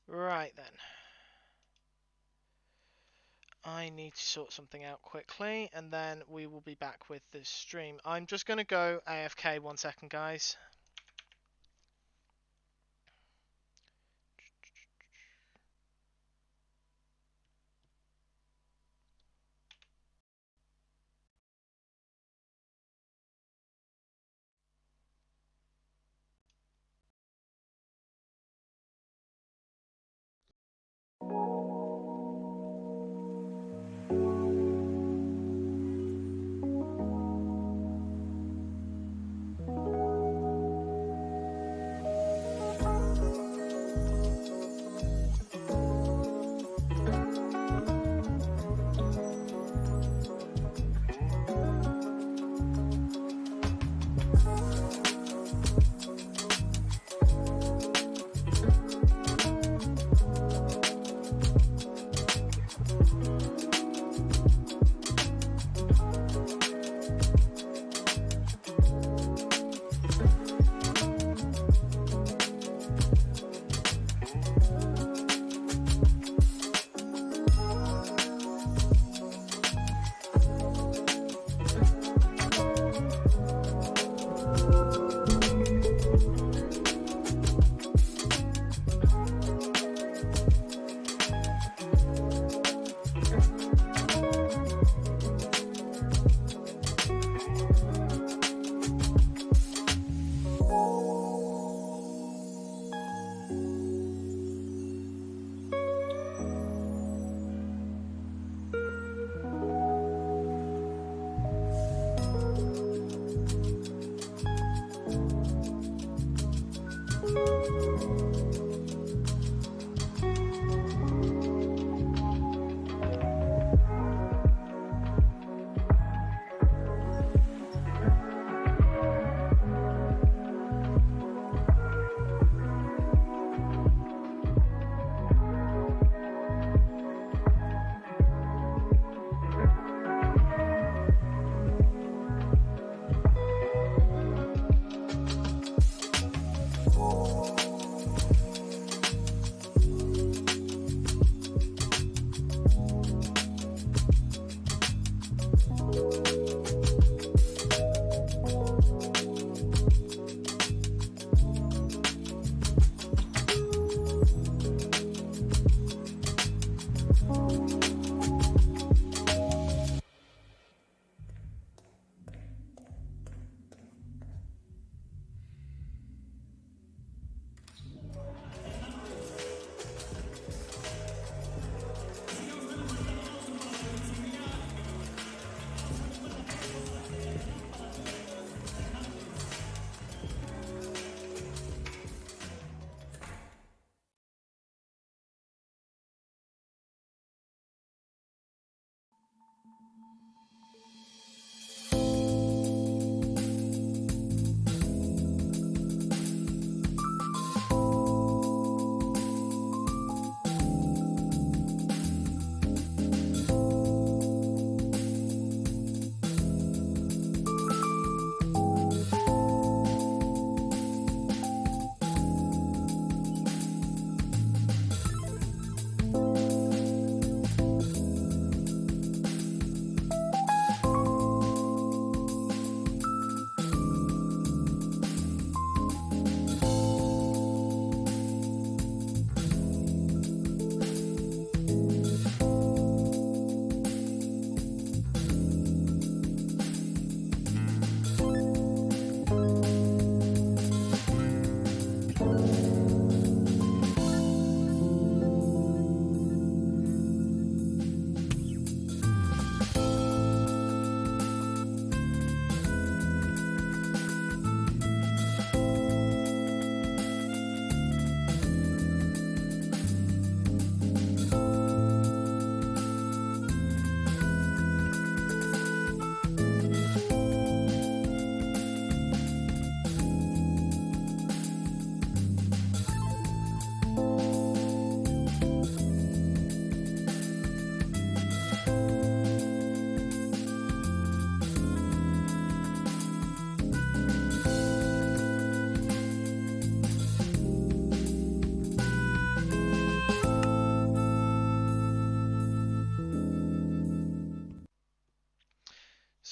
Right then. I need to sort something out quickly, and then we will be back with the stream. I'm just going to go AFK 1 second, guys.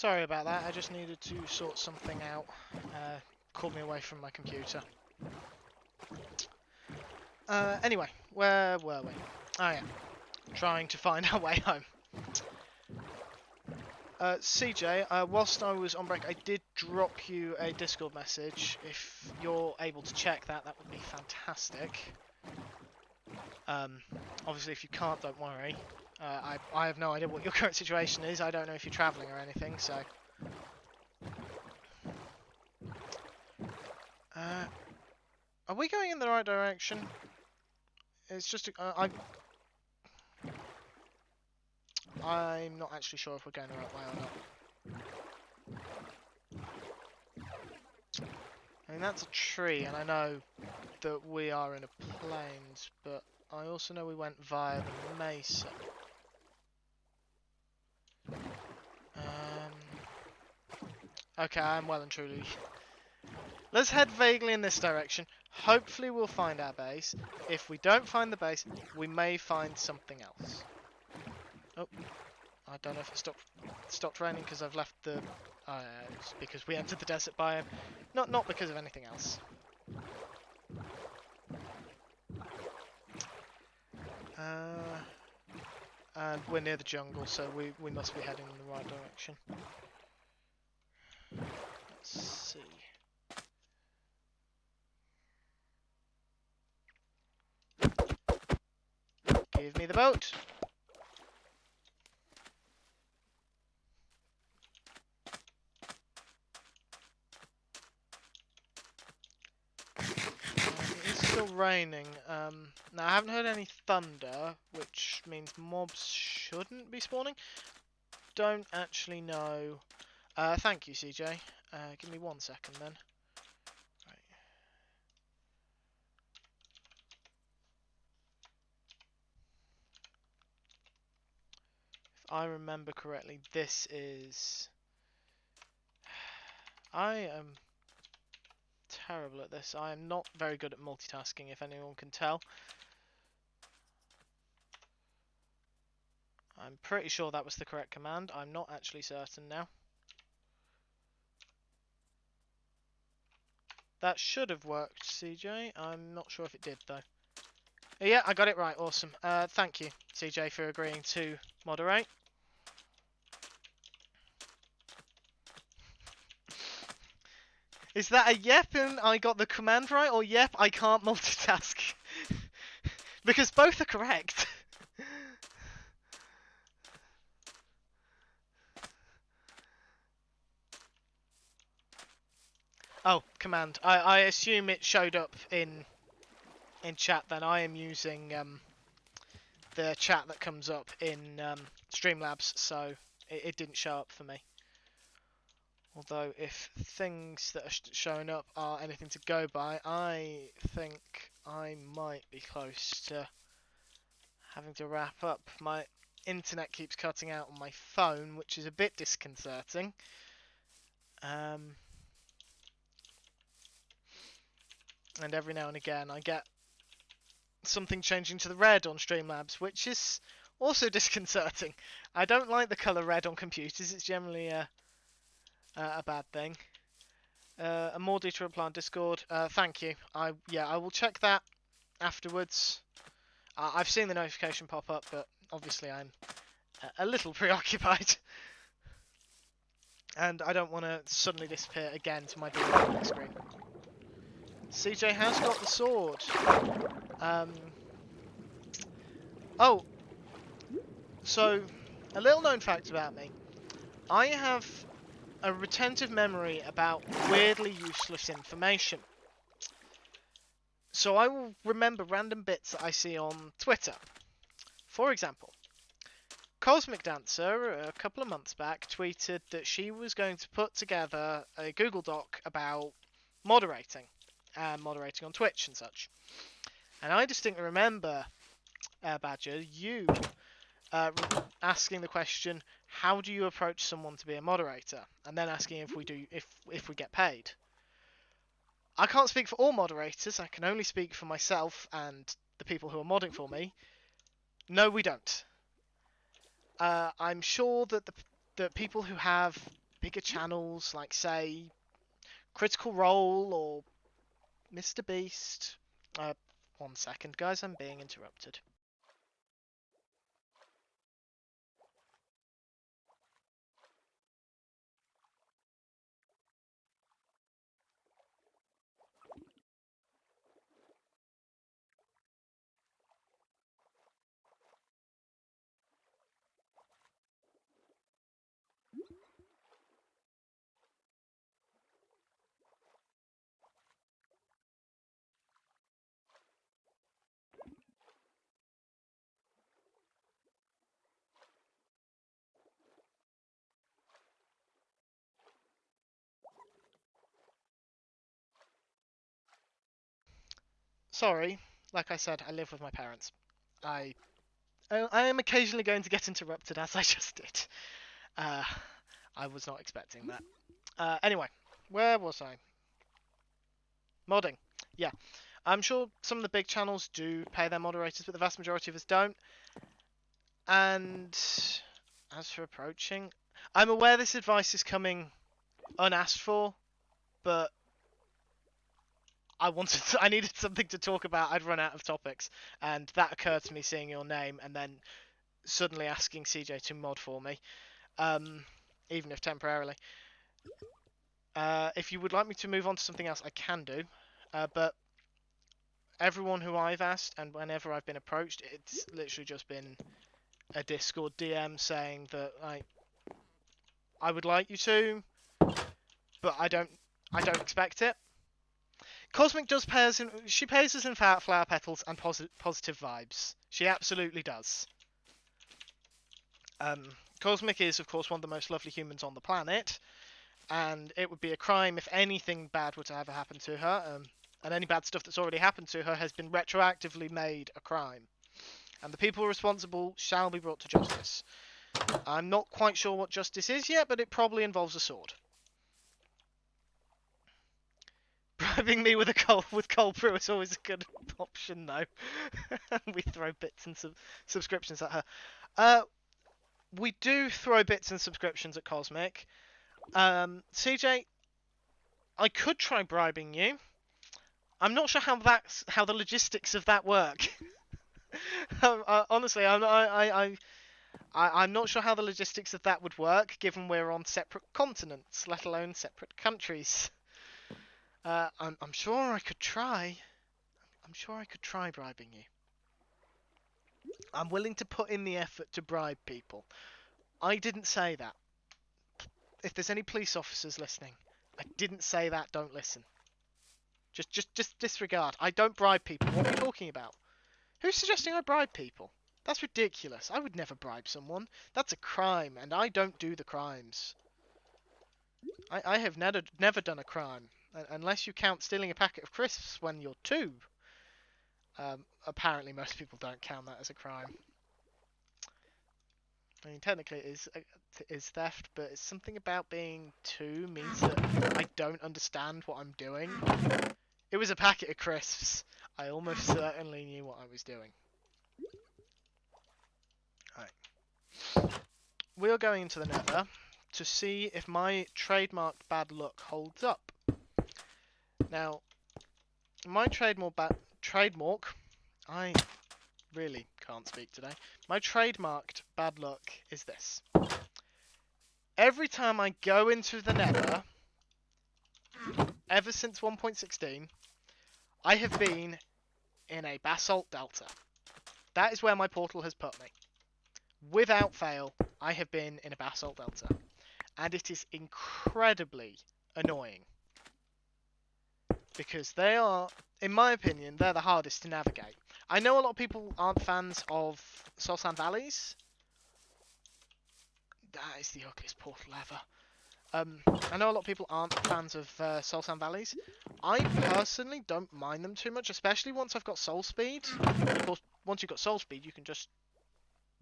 Sorry about that, I just needed to sort something out. Called me away from my computer. Anyway, where were we? Oh yeah, trying to find our way home. CJ, whilst I was on break, I did drop you a Discord message. If you're able to check that, that would be fantastic. Obviously, if you can't, don't worry. I have no idea what your current situation is. I don't know if you're travelling or anything, so... are we going in the right direction? It's just... I'm not actually sure if we're going the right way or not. I mean, that's a tree, and I know that we are in a plains, but I also know we went via the mesa. Okay, I'm well and truly... Let's head vaguely in this direction. Hopefully we'll find our base. If we don't find the base, we may find something else. Oh, I don't know if it stopped raining because I've left the... it's because we entered the desert biome. Not because of anything else. And we're near the jungle, so we must be heading in the right direction. Let's see. Give me the boat! It's still raining. Now, I haven't heard any thunder, which means mobs shouldn't be spawning. Don't actually know. Thank you, CJ. Give me 1 second then. Right. If I remember correctly, this is... I am terrible at this. I am not very good at multitasking, if anyone can tell. I'm pretty sure that was the correct command. I'm not actually certain now. That should have worked, CJ. I'm not sure if it did, though. Yeah, I got it right. Awesome. Thank you, CJ, for agreeing to moderate. Is that a yep and I got the command right, or yep, I can't multitask? Because both are correct. Oh, command. I assume it showed up in chat then. I am using the chat that comes up in Streamlabs, so it didn't show up for me. Although, if things that are showing up are anything to go by, I think I might be close to having to wrap up. My internet keeps cutting out on my phone, which is a bit disconcerting. And every now and again I get something changing to the red on Streamlabs, which is also disconcerting. I don't like the colour red on computers, it's generally a bad thing. A more detailed reply on Discord. Thank you. I will check that afterwards. I've seen the notification pop up, but obviously I'm a little preoccupied. And I don't want to suddenly disappear again to my default screen. CJ has got the sword. Oh, so a little known fact about me. I have a retentive memory about weirdly useless information. So I will remember random bits that I see on Twitter. For example, Cosmic Dancer, a couple of months back, tweeted that she was going to put together a Google Doc about moderating, moderating on Twitch and such. And I distinctly remember, Badger, you asking the question, how do you approach someone to be a moderator? And then asking if we get paid. I can't speak for all moderators, I can only speak for myself and the people who are modding for me. No, we don't. I'm sure that the people who have bigger channels, like say Critical Role or Mr. Beast. 1 second, guys, I'm being interrupted. Sorry, like I said, I live with my parents. I I am occasionally going to get interrupted, as I just did. Uh, I was not expecting that. Anyway, where was I? Modding. Yeah, I'm sure some of the big channels do pay their moderators, but the vast majority of us don't. And as for approaching, I'm aware this advice is coming unasked for, but I needed something to talk about. I'd run out of topics, and that occurred to me seeing your name, and then suddenly asking CJ to mod for me, even if temporarily. If you would like me to move on to something else, I can do, but everyone who I've asked and whenever I've been approached, it's literally just been a Discord DM saying that I would like you to, but I don't expect it. Cosmic does pay us she pays us in flower petals and positive vibes. She absolutely does. Cosmic is, of course, one of the most lovely humans on the planet, and it would be a crime if anything bad were to ever happen to her. And any bad stuff that's already happened to her has been retroactively made a crime. And the people responsible shall be brought to justice. I'm not quite sure what justice is yet, but it probably involves a sword. Bribing me with cold brew is always a good option, though. We throw bits and subscriptions at her. We do throw bits and subscriptions at Cosmic. CJ, I could try bribing you. I'm not sure how the logistics of that work. Honestly, I'm not sure how the logistics of that would work, given we're on separate continents, let alone separate countries. I'm sure I could try. I'm sure I could try bribing you. I'm willing to put in the effort to bribe people. I didn't say that. If there's any police officers listening, I didn't say that. Don't listen. Just disregard. I don't bribe people. What are we talking about? Who's suggesting I bribe people? That's ridiculous. I would never bribe someone. That's a crime, and I don't do the crimes. I have never done a crime, unless you count stealing a packet of crisps when you're 2. Apparently, most people don't count that as a crime. I mean, technically it is theft, but it's something about being 2 means that I don't understand what I'm doing. It was a packet of crisps. I almost certainly knew what I was doing. Right. We are going into the Nether to see if my trademarked bad luck holds up. Now, my trademark, I really can't speak today. My trademarked bad luck is this. Every time I go into the Nether, ever since 1.16, I have been in a basalt delta. That is where my portal has put me. Without fail, I have been in a basalt delta. And it is incredibly annoying. Because they are, in my opinion, they're the hardest to navigate. I know a lot of people aren't fans of Soul Sand Valleys. That is the ugliest portal ever. I know a lot of people aren't fans of Soul Sand Valleys. I personally don't mind them too much, especially once I've got Soul Speed. Of course, once you've got Soul Speed, you can just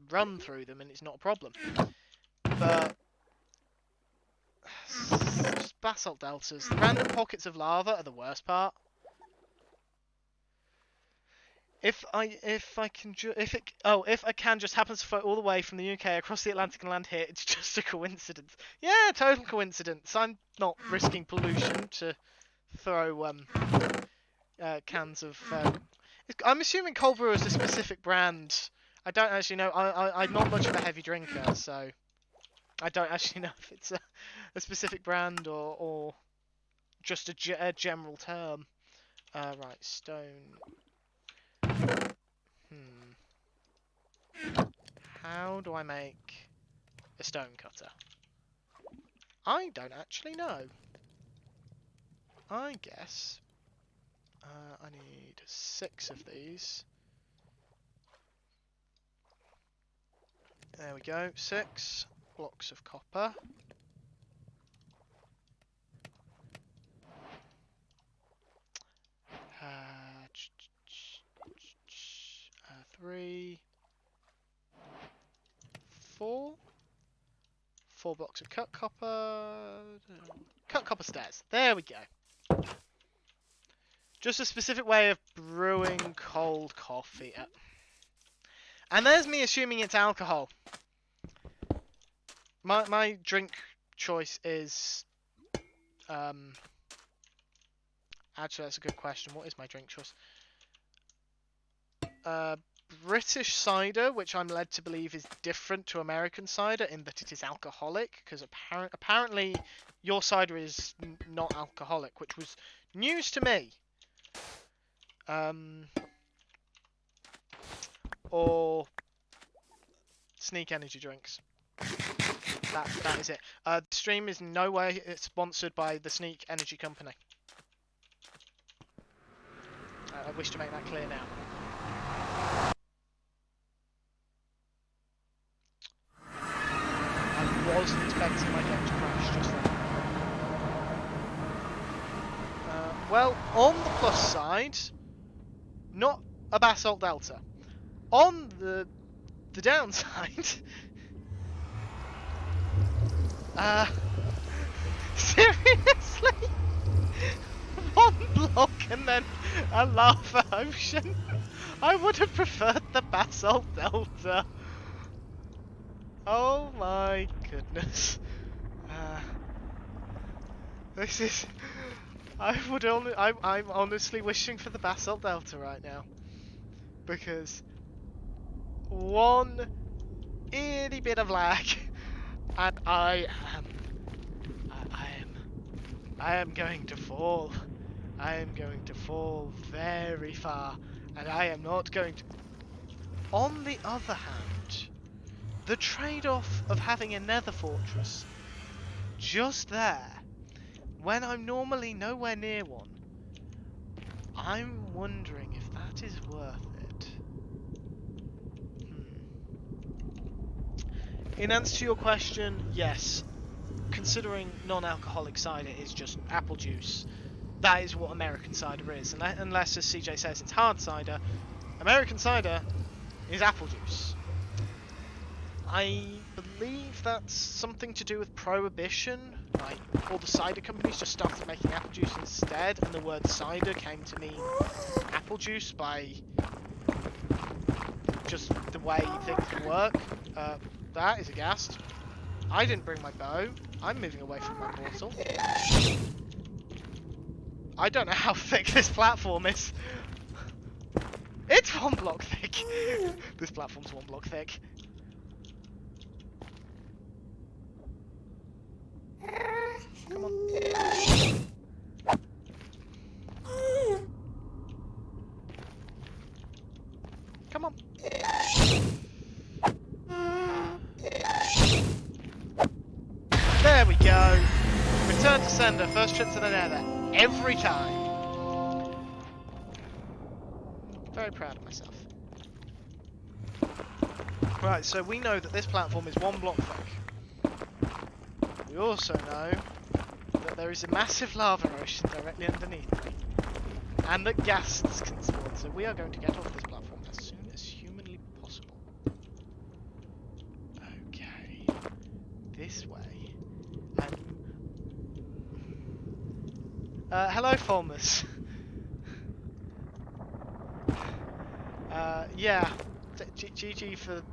run through them and it's not a problem. But just basalt deltas. The random pockets of lava are the worst part. If a can just happens to float all the way from the UK across the Atlantic and land here, it's just a coincidence. Yeah, total coincidence. I'm not risking pollution to throw cans of. I'm assuming cold brew is a specific brand. I don't actually know. I'm not much of a heavy drinker, so I don't actually know if it's a specific brand or just a general term. Right, stone. How do I make a stone cutter? I don't actually know. I guess I need 6 of these. There we go, 6 blocks of copper. 3, 4. 4 blocks of cut copper stairs. There we go. Just a specific way of brewing cold coffee. And there's me assuming it's alcohol. My drink choice is... Actually, that's a good question. What is my drink choice? British cider, which I'm led to believe is different to American cider in that it is alcoholic, because apparently your cider is not alcoholic, which was news to me. Or Sneak energy drinks. That is it. The stream is in no way sponsored by the Sneak Energy Company. I wish to make that clear now. I wasn't expecting my game to crash just then. Well, on the plus side, not a basalt delta. On the downside, seriously, 1 block and then a lava ocean. I would have preferred the basalt delta. Oh my goodness. This is... I'm honestly wishing for the basalt delta right now. Because one itty bit of lag and I am going to fall. I am going to fall very far, and I am not going to... On the other hand, the trade-off of having a nether fortress just there, when I'm normally nowhere near one, I'm wondering if that is worth it. In answer to your question, yes. Considering non-alcoholic cider is just apple juice, that is what American cider is. Unless, as CJ says, it's hard cider, American cider is apple juice. I believe that's something to do with prohibition. Like, all the cider companies just started making apple juice instead, and the word cider came to mean apple juice by just the way things work. That is a ghast. I didn't bring my bow. I'm moving away from my portal. I don't know how thick this platform is. It's 1 block thick. This platform's 1 block thick. Come on. Come on. There we go. Return to sender. First trip to the nether. Every time. Very proud of myself. Right, so we know that this platform is 1 block thick. We also know that there is a massive lava ocean directly underneath me. And that ghasts can spawn, so we are going to get off this platform as soon as humanly possible. Okay. This way. Hello, Fulmus. yeah, GG for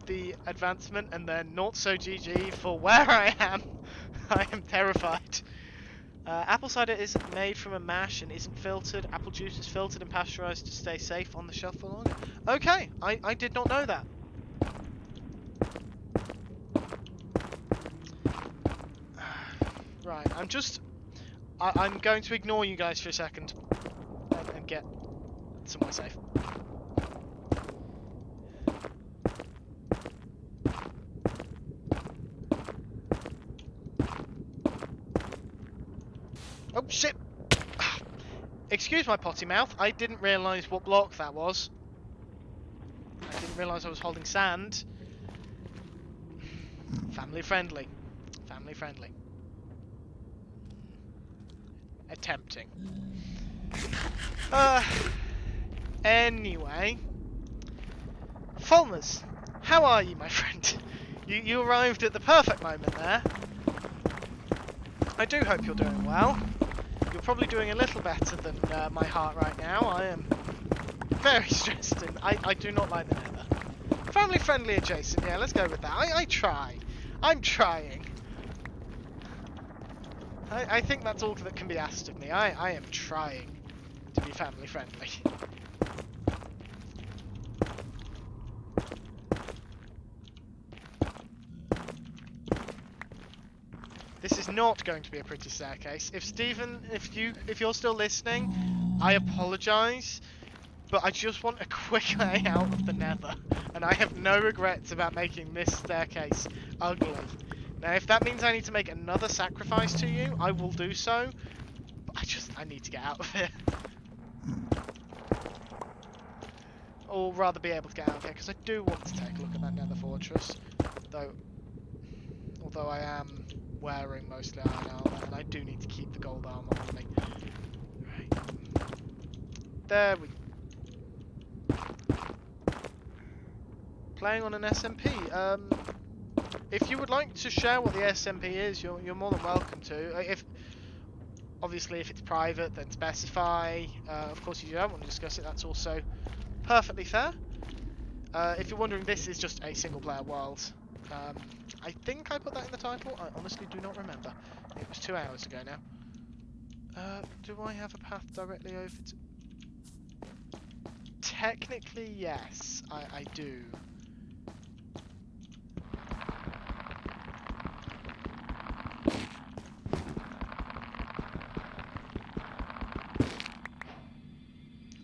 the advancement, and then not so GG for where I am. I am terrified. Apple cider is made from a mash and isn't filtered. Apple juice is filtered and pasteurized to stay safe on the shelf for longer. Okay, I did not know that. Right, I'm going to ignore you guys for a second and get somewhere safe. Oh shit! Excuse my potty mouth, I didn't realise what block that was. I didn't realise I was holding sand. Family friendly. Family friendly. Attempting. Anyway. Fulmers, how are you, my friend? You arrived at the perfect moment there. I do hope you're doing well. You're probably doing a little better than my heart right now. I am very stressed and I do not like the nether. Family friendly adjacent, yeah, let's go with that. I try. I'm trying. I think that's all that can be asked of me. I am trying to be family friendly. This is not going to be a pretty staircase. If Stephen, if you're still listening, I apologise, but I just want a quick layout of the nether, and I have no regrets about making this staircase ugly. Now, if that means I need to make another sacrifice to you, I will do so, but I need to get out of here. Or rather be able to get out of here, because I do want to take a look at that nether fortress, although I am wearing mostly iron armour, and I do need to keep the gold armour on me. Right. There we go. Playing on an SMP. If you would like to share what the SMP is, you're more than welcome to. Obviously, if it's private, then specify. Of course, if you don't want to discuss it, that's also perfectly fair. If you're wondering, this is just a single-player world. I think I put that in the title. I honestly do not remember. It was 2 hours ago now. Do I have a path directly over to... Technically, yes, I do.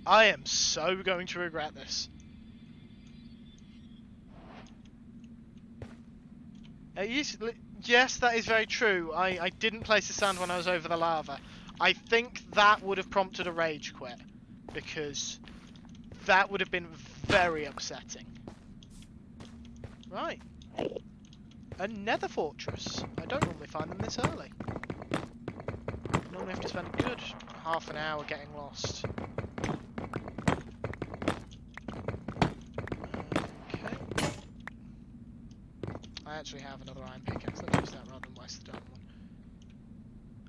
I am so going to regret this. Yes, that is very true. I didn't place the sand when I was over the lava. I think that would have prompted a rage quit, because that would have been very upsetting. Right. A nether fortress. I don't normally find them this early. I normally have to spend a good half an hour getting lost. I actually have another iron pickaxe. Let's use that rather than waste the diamond one.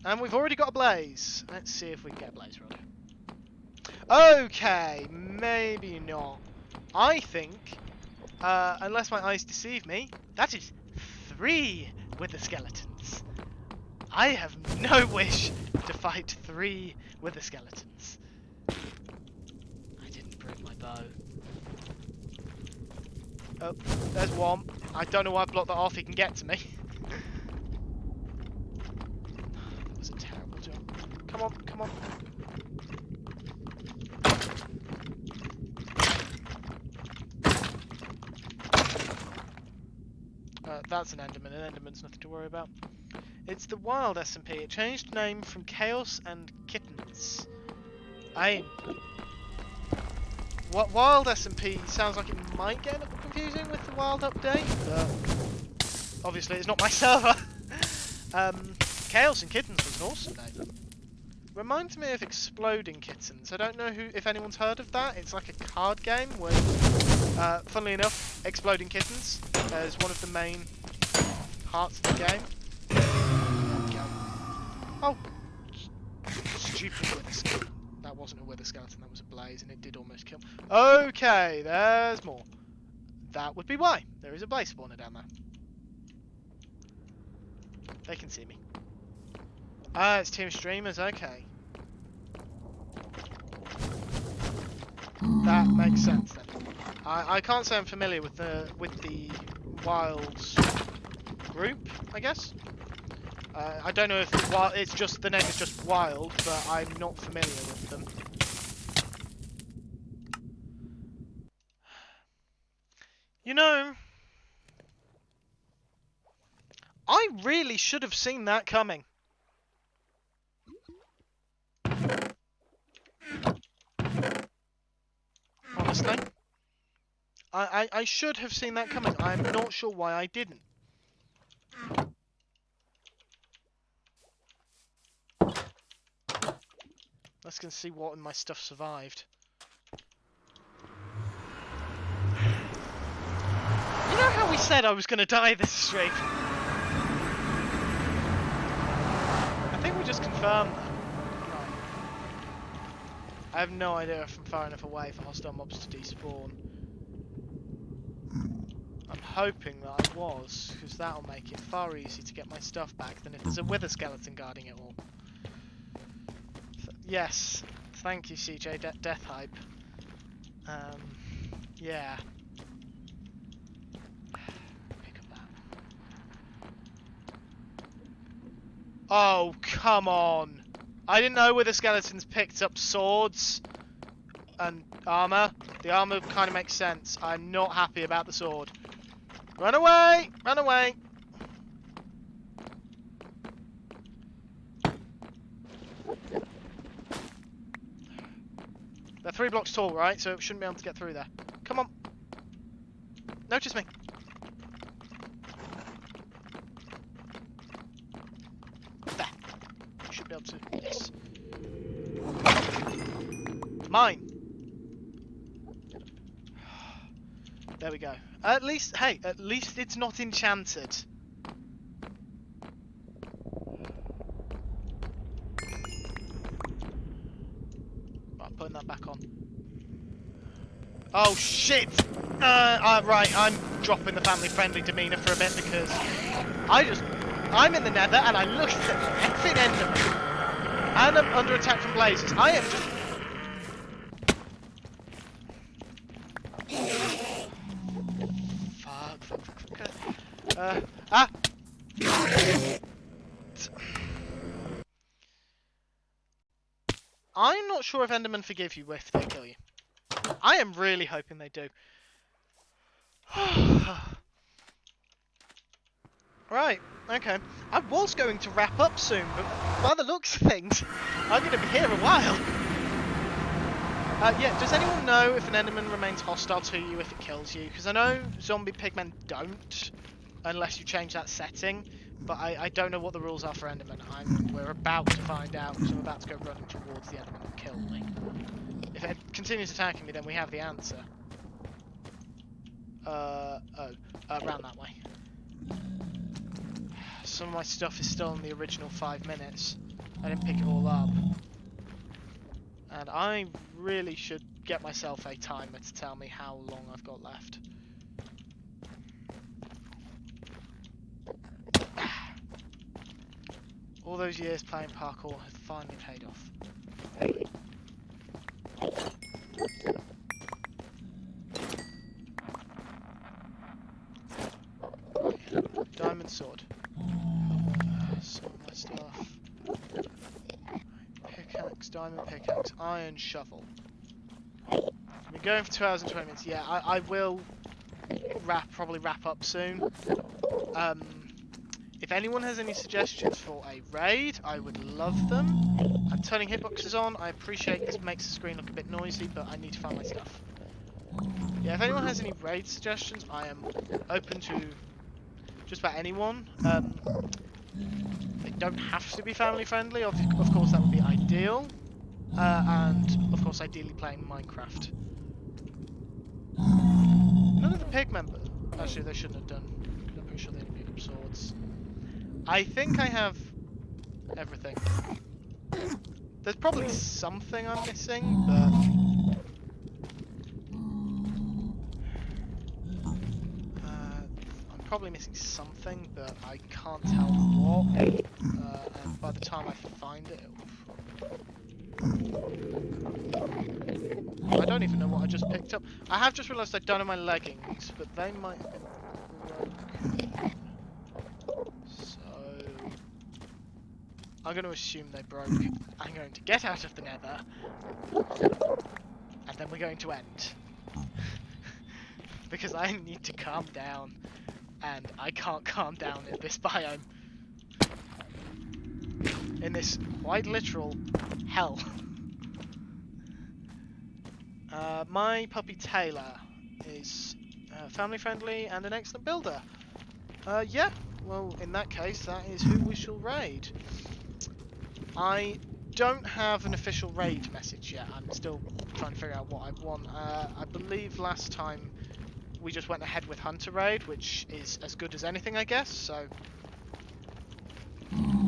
And we've already got a blaze. Let's see if we can get a blaze rolling. Okay, maybe not. I think, unless my eyes deceive me, that is 3 wither skeletons. I have no wish to fight 3 wither skeletons. I didn't bring my bow. Oh, there's one. I don't know why I blocked that off. He can get to me. That was a terrible jump. Come on, come on. That's an Enderman. An Enderman's nothing to worry about. It's the Wild SMP. It changed name from Chaos and Kittens. What Wild SMP sounds like it might get a little confusing with the Wild update, but obviously it's not my server. Chaos and Kittens was an awesome name. Reminds me of Exploding Kittens. I don't know if anyone's heard of that. It's like a card game where, funnily enough, Exploding Kittens is one of the main parts of the game. There we go. Oh, stupid wither. That wasn't a wither skeleton, that was a blaze, and it did almost kill. Okay, there's more. That would be why. There is a blaze spawner down there. They can see me. Ah, it's team streamers, okay. That makes sense then. I can't say I'm familiar with the Wilds group, I guess. I don't know if it's just the name is just Wild, but I'm not familiar with them. You know, I really should have seen that coming. Honestly. I should have seen that coming. I'm not sure why I didn't. Let's go see what in my stuff survived. You know how we said I was going to die this stream? I think we just confirmed that. Right. I have no idea if I'm far enough away for hostile mobs to despawn. I'm hoping that I was, because that'll make it far easier to get my stuff back than if there's a wither skeleton guarding it all. Yes, thank you CJ, Death Hype. Yeah. Pick up that. Oh, come on! I didn't know whether skeletons picked up swords and armor. The armor kind of makes sense. I'm not happy about the sword. Run away! Run away! They're 3 blocks tall, right? So it shouldn't be able to get through there. Come on. Notice me. There. You should be able to. Yes. Mine. There we go. At least, hey, at least it's not enchanted. Right, putting that back on. Oh shit! Right, I'm dropping the family-friendly demeanour for a bit because I'm in the nether and I look at the effing enderman and I'm under attack from blazes. I am just... I'm not sure if Endermen forgive you if they kill you. I am really hoping they do. Right, okay. I was going to wrap up soon, but by the looks of things, I'm going to be here a while. Yeah, does anyone know if an Enderman remains hostile to you if it kills you? Because I know zombie pigmen don't, unless you change that setting. But I don't know what the rules are for Enderman. We're about to find out, because I'm about to go running towards the Enderman and kill me. If it continues attacking me, then we have the answer. Round that way. Some of my stuff is still in the original 5 minutes. I didn't pick it all up. And I really should get myself a timer to tell me how long I've got left. All those years playing parkour have finally paid off. Diamond sword. Some of my stuff. Pickaxe, diamond pickaxe, iron shovel. I've been going for 2 hours and 20 minutes. Yeah, I will probably wrap up soon. If anyone has any suggestions for a raid, I would love them. I'm turning hitboxes on. I appreciate this makes the screen look a bit noisy, but I need to find my stuff. Yeah, if anyone has any raid suggestions, I am open to just about anyone. They don't have to be family friendly. Of course, that would be ideal. And of course, ideally playing Minecraft. None of the pig members. Actually, they shouldn't have done. I'm pretty sure they didn't pick up swords. I think I have everything. There's probably something I'm missing, but I'm probably missing something, but I can't tell what. And by the time I find it, I don't even know what I just picked up. I have just realised I don't have my leggings, but they might have been broken. So I'm going to assume they broke. I'm going to get out of the nether, and then we're going to end. Because I need to calm down, and I can't calm down in this biome. In this quite literal hell. My puppy Taylor is family friendly and an excellent builder. Yeah, well in that case that is who we shall raid. I don't have an official raid message yet. I'm still trying to figure out what I want. I believe last time we just went ahead with Hunter Raid, which is as good as anything, I guess. So,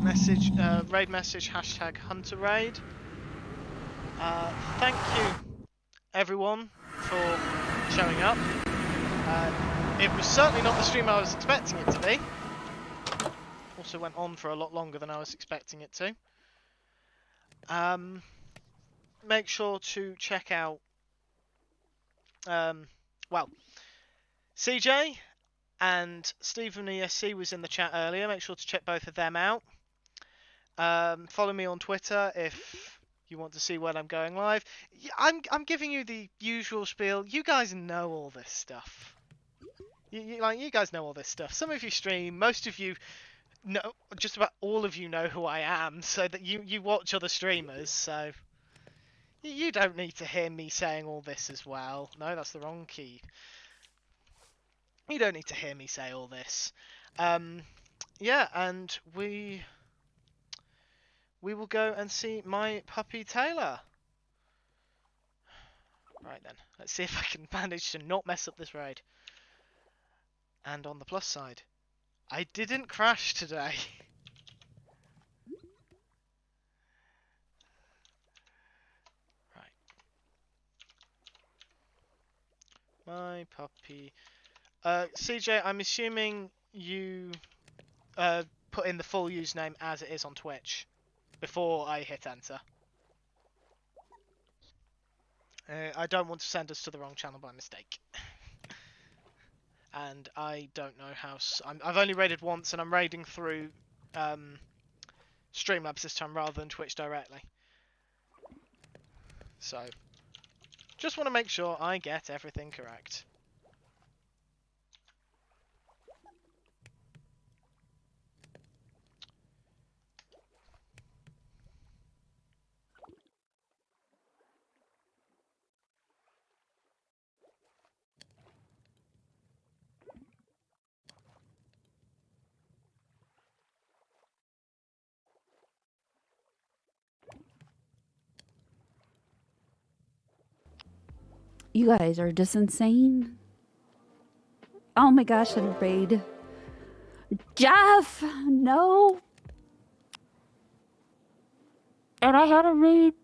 message, raid message, hashtag Hunter Raid. Thank you, everyone, for showing up. It was certainly not the stream I was expecting it to be. Also went on for a lot longer than I was expecting it to. Make sure to check out, well, CJ and Stephen ESC was in the chat earlier. Make sure to check both of them out. Follow me on Twitter if you want to see when I'm going live. I'm giving you the usual spiel. You guys know all this stuff. You guys know all this stuff. Some of you stream. Most of you know. Just about all of you know who I am. So that you watch other streamers. So you don't need to hear me saying all this as well. No, that's the wrong key. You don't need to hear me say all this. Yeah, and we will go and see my puppy Taylor. Right then, let's see if I can manage to not mess up this raid. And on the plus side, I didn't crash today. Right. My puppy. CJ, I'm assuming you put in the full username as it is on Twitch before I hit enter. I don't want to send us to the wrong channel by mistake. And I don't know how... I've only raided once, and I'm raiding through Streamlabs this time rather than Twitch directly. So, just want to make sure I get everything correct. You guys are just insane. Oh my gosh, and raid. Jeff, no. And I had a raid